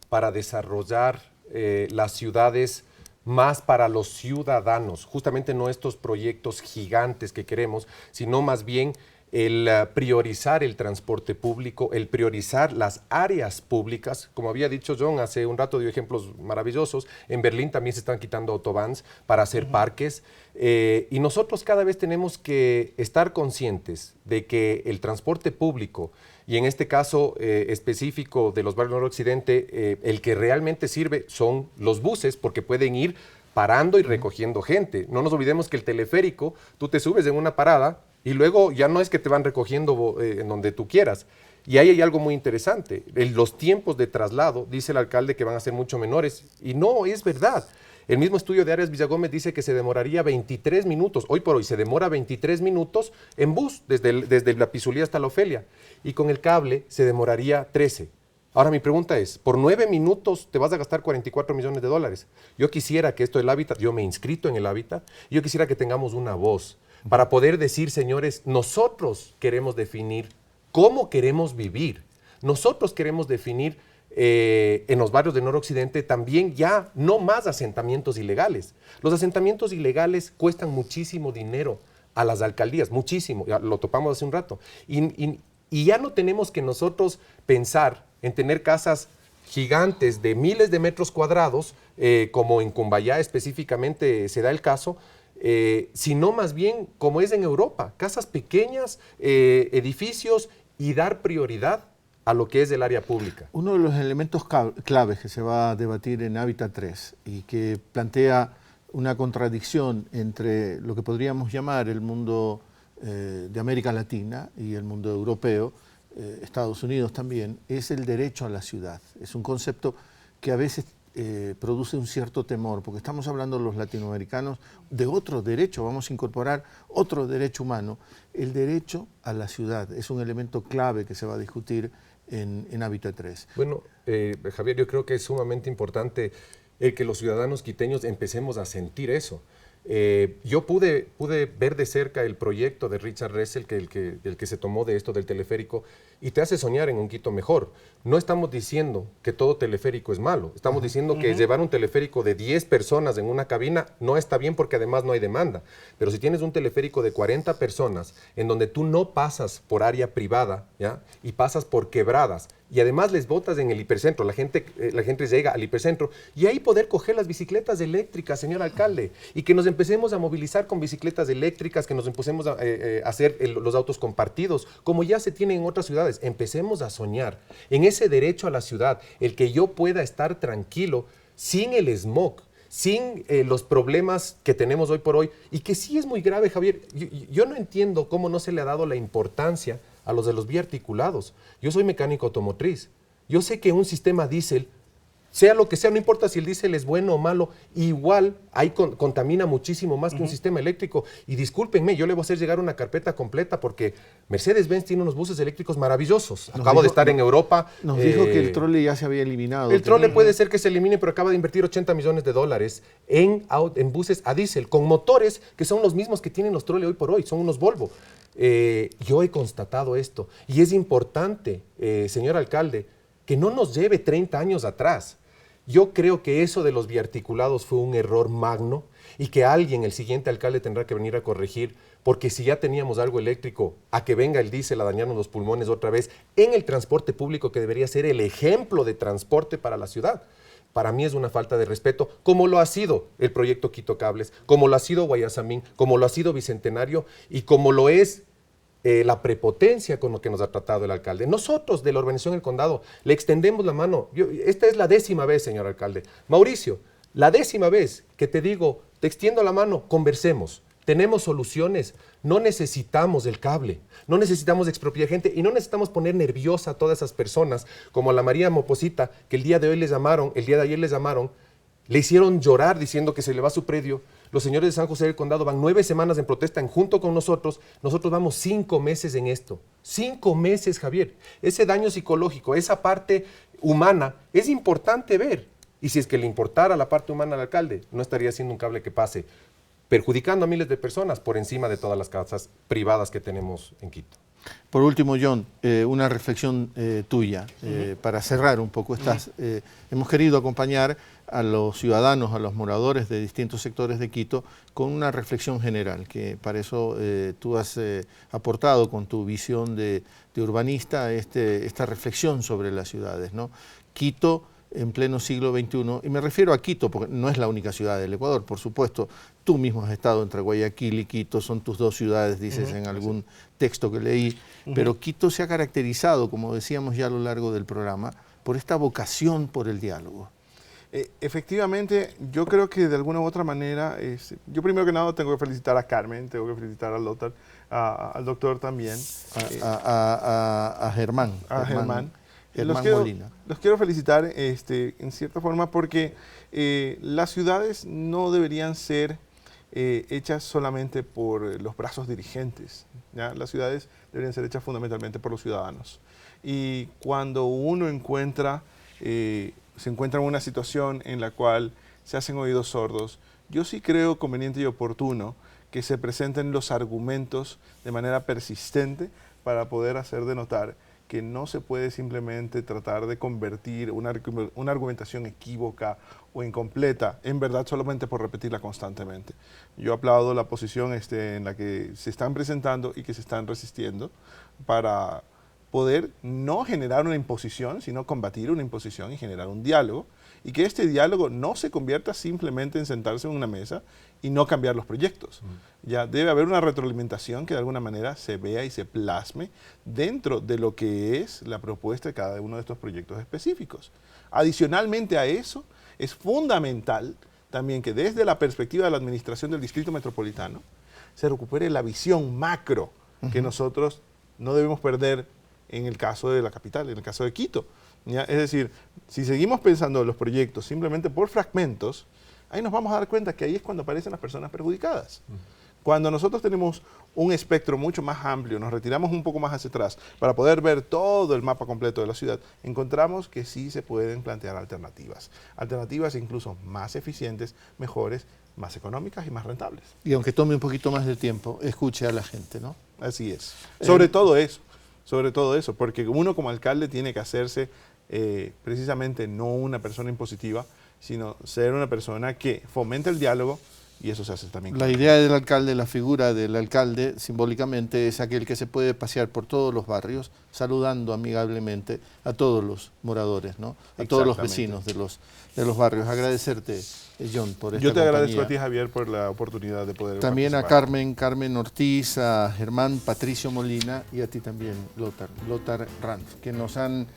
para desarrollar las ciudades más para los ciudadanos, justamente no estos proyectos gigantes que queremos, sino más bien el priorizar el transporte público, el priorizar las áreas públicas. Como había dicho John, hace un rato dio ejemplos maravillosos. En Berlín también se están quitando autobans para hacer parques. Y nosotros cada vez tenemos que estar conscientes de que el transporte público, y en este caso específico de los barrios noroccidente, el que realmente sirve son los buses, porque pueden ir parando y recogiendo gente. No nos olvidemos que el teleférico, tú te subes en una parada, y luego ya no es que te van recogiendo en donde tú quieras. Y ahí hay algo muy interesante. Los tiempos de traslado, dice el alcalde que van a ser mucho menores. Y no, es verdad. El mismo estudio de Arias Villagómez dice que se demoraría 23 minutos. Hoy por hoy se demora 23 minutos en bus, desde la Pizulía hasta la Ofelia. Y con el cable se demoraría 13. Ahora mi pregunta es, por 9 minutos te vas a gastar 44 millones de dólares. Yo quisiera que esto del hábitat, yo me he inscrito en el hábitat, yo quisiera que tengamos una voz para poder decir, señores, nosotros queremos definir cómo queremos vivir. Nosotros queremos definir en los barrios del noroccidente también ya no más asentamientos ilegales. Los asentamientos ilegales cuestan muchísimo dinero a las alcaldías, muchísimo, ya lo topamos hace un rato. Y ya no tenemos que nosotros pensar en tener casas gigantes de miles de metros cuadrados, como en Cumbayá específicamente se da el caso, sino más bien como es en Europa, casas pequeñas, edificios, y dar prioridad a lo que es el área pública. Uno de los elementos claves que se va a debatir en Hábitat 3 y que plantea una contradicción entre lo que podríamos llamar el mundo de América Latina y el mundo europeo, Estados Unidos también, es el derecho a la ciudad. Es un concepto que a veces produce un cierto temor, porque estamos hablando los latinoamericanos de otro derecho, vamos a incorporar otro derecho humano. El derecho a la ciudad es un elemento clave que se va a discutir en Hábitat 3. Bueno, Javier, yo creo que es sumamente importante el que los ciudadanos quiteños empecemos a sentir eso. Yo pude ver de cerca el proyecto de Richard Ressell, el que se tomó de esto del teleférico, y te hace soñar en un Quito mejor. No estamos diciendo que todo teleférico es malo, estamos diciendo que llevar un teleférico de 10 personas en una cabina no está bien porque además no hay demanda. Pero si tienes un teleférico de 40 personas en donde tú no pasas por área privada, ¿ya?, y pasas por quebradas, y además les botas en el hipercentro, la gente llega al hipercentro, y ahí poder coger las bicicletas eléctricas, señor alcalde, y que nos empecemos a movilizar con bicicletas eléctricas, que nos empecemos a hacer los autos compartidos, como ya se tiene en otras ciudades. Empecemos a soñar en ese derecho a la ciudad, el que yo pueda estar tranquilo sin el smog, sin los problemas que tenemos hoy por hoy, y que sí es muy grave, Javier. Yo no entiendo cómo no se le ha dado la importancia a los de los biarticulados. Yo soy mecánico automotriz. Yo sé que un sistema diésel, sea lo que sea, no importa si el diésel es bueno o malo, igual ahí contamina muchísimo más que un sistema eléctrico. Y discúlpenme, yo le voy a hacer llegar una carpeta completa porque Mercedes-Benz tiene unos buses eléctricos maravillosos. Acabo de estar en Europa. Nos dijo que el trole ya se había eliminado. El trole puede ser que se elimine, pero acaba de invertir 80 millones de dólares en buses a diésel, con motores que son los mismos que tienen los trole hoy por hoy, son unos Volvo. Yo he constatado esto y es importante, señor alcalde, que no nos lleve 30 años atrás. Yo creo que eso de los biarticulados fue un error magno y que alguien, el siguiente alcalde, tendrá que venir a corregir, porque si ya teníamos algo eléctrico, a que venga el diésel a dañarnos los pulmones otra vez en el transporte público, que debería ser el ejemplo de transporte para la ciudad. Para mí es una falta de respeto, como lo ha sido el proyecto Quito Cables, como lo ha sido Guayasamín, como lo ha sido Bicentenario y como lo es la prepotencia con lo que nos ha tratado el alcalde. Nosotros de la Urbanización El Condado le extendemos la mano. Esta es la 10ª vez, señor alcalde. Mauricio, la 10ª vez que te digo, te extiendo la mano, conversemos. Tenemos soluciones, no necesitamos el cable, no necesitamos expropiar gente y no necesitamos poner nerviosa a todas esas personas, como a la María Moposita, que el día de ayer les llamaron, le hicieron llorar diciendo que se le va su predio. Los señores de San José del Condado van 9 semanas en protesta junto con nosotros vamos 5 meses en esto. 5 meses, Javier. Ese daño psicológico, esa parte humana, es importante ver. Y si es que le importara la parte humana al alcalde, no estaría haciendo un cable que pase, perjudicando a miles de personas por encima de todas las casas privadas que tenemos en Quito. Por último, John, una reflexión tuya para cerrar un poco. Hemos querido acompañar a los ciudadanos, a los moradores de distintos sectores de Quito con una reflexión general, que para eso tú has aportado con tu visión de urbanista esta reflexión sobre las ciudades, ¿no? Quito en pleno siglo XXI, y me refiero a Quito porque no es la única ciudad del Ecuador, por supuesto. Tú mismo has estado entre Guayaquil y Quito, son tus dos ciudades, dices en algún texto que leí, pero Quito se ha caracterizado, como decíamos ya a lo largo del programa, por esta vocación por el diálogo. Efectivamente, yo creo que de alguna u otra manera, yo primero que nada tengo que felicitar a Carmen, tengo que felicitar al doctor también. A Germán. A Germán. Molina. Los quiero felicitar en cierta forma porque las ciudades no deberían ser hechas solamente por los brazos dirigentes, ¿ya? Las ciudades deberían ser hechas fundamentalmente por los ciudadanos. Y cuando uno se encuentra en una situación en la cual se hacen oídos sordos, yo sí creo conveniente y oportuno que se presenten los argumentos de manera persistente para poder hacer de notar que no se puede simplemente tratar de convertir una argumentación equívoca o incompleta en verdad solamente por repetirla constantemente. Yo aplaudo la posición en la que se están presentando y que se están resistiendo para poder no generar una imposición, sino combatir una imposición y generar un diálogo, y que este diálogo no se convierta simplemente en sentarse en una mesa y no cambiar los proyectos. Ya debe haber una retroalimentación que de alguna manera se vea y se plasme dentro de lo que es la propuesta de cada uno de estos proyectos específicos. Adicionalmente a eso, es fundamental también que desde la perspectiva de la administración del Distrito Metropolitano se recupere la visión macro que nosotros no debemos perder en el caso de la capital, en el caso de Quito. ¿Ya? Es decir, si seguimos pensando los proyectos simplemente por fragmentos, ahí nos vamos a dar cuenta que ahí es cuando aparecen las personas perjudicadas. Cuando nosotros tenemos un espectro mucho más amplio, nos retiramos un poco más hacia atrás para poder ver todo el mapa completo de la ciudad, encontramos que sí se pueden plantear alternativas. Alternativas incluso más eficientes, mejores, más económicas y más rentables. Y aunque tome un poquito más de tiempo, escuche a la gente, ¿no? Así es. Sobre todo eso, porque uno como alcalde tiene que hacerse precisamente no una persona impositiva, sino ser una persona que fomente el diálogo, y eso se hace también. La idea del alcalde, la figura del alcalde, simbólicamente es aquel que se puede pasear por todos los barrios, saludando amigablemente a todos los moradores, ¿no? A todos los vecinos de los barrios. Agradecerte, John, por esta Yo te compañía. agradezco a ti, Javier, por la oportunidad de poder También participar. a Carmen Ortiz, a Germán Patricio Molina y a ti también, Lothar Ranf, que nos han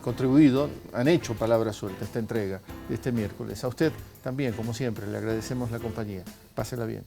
contribuido, han hecho palabra suelta esta entrega de este miércoles. A usted también, como siempre, le agradecemos la compañía. Pásela bien.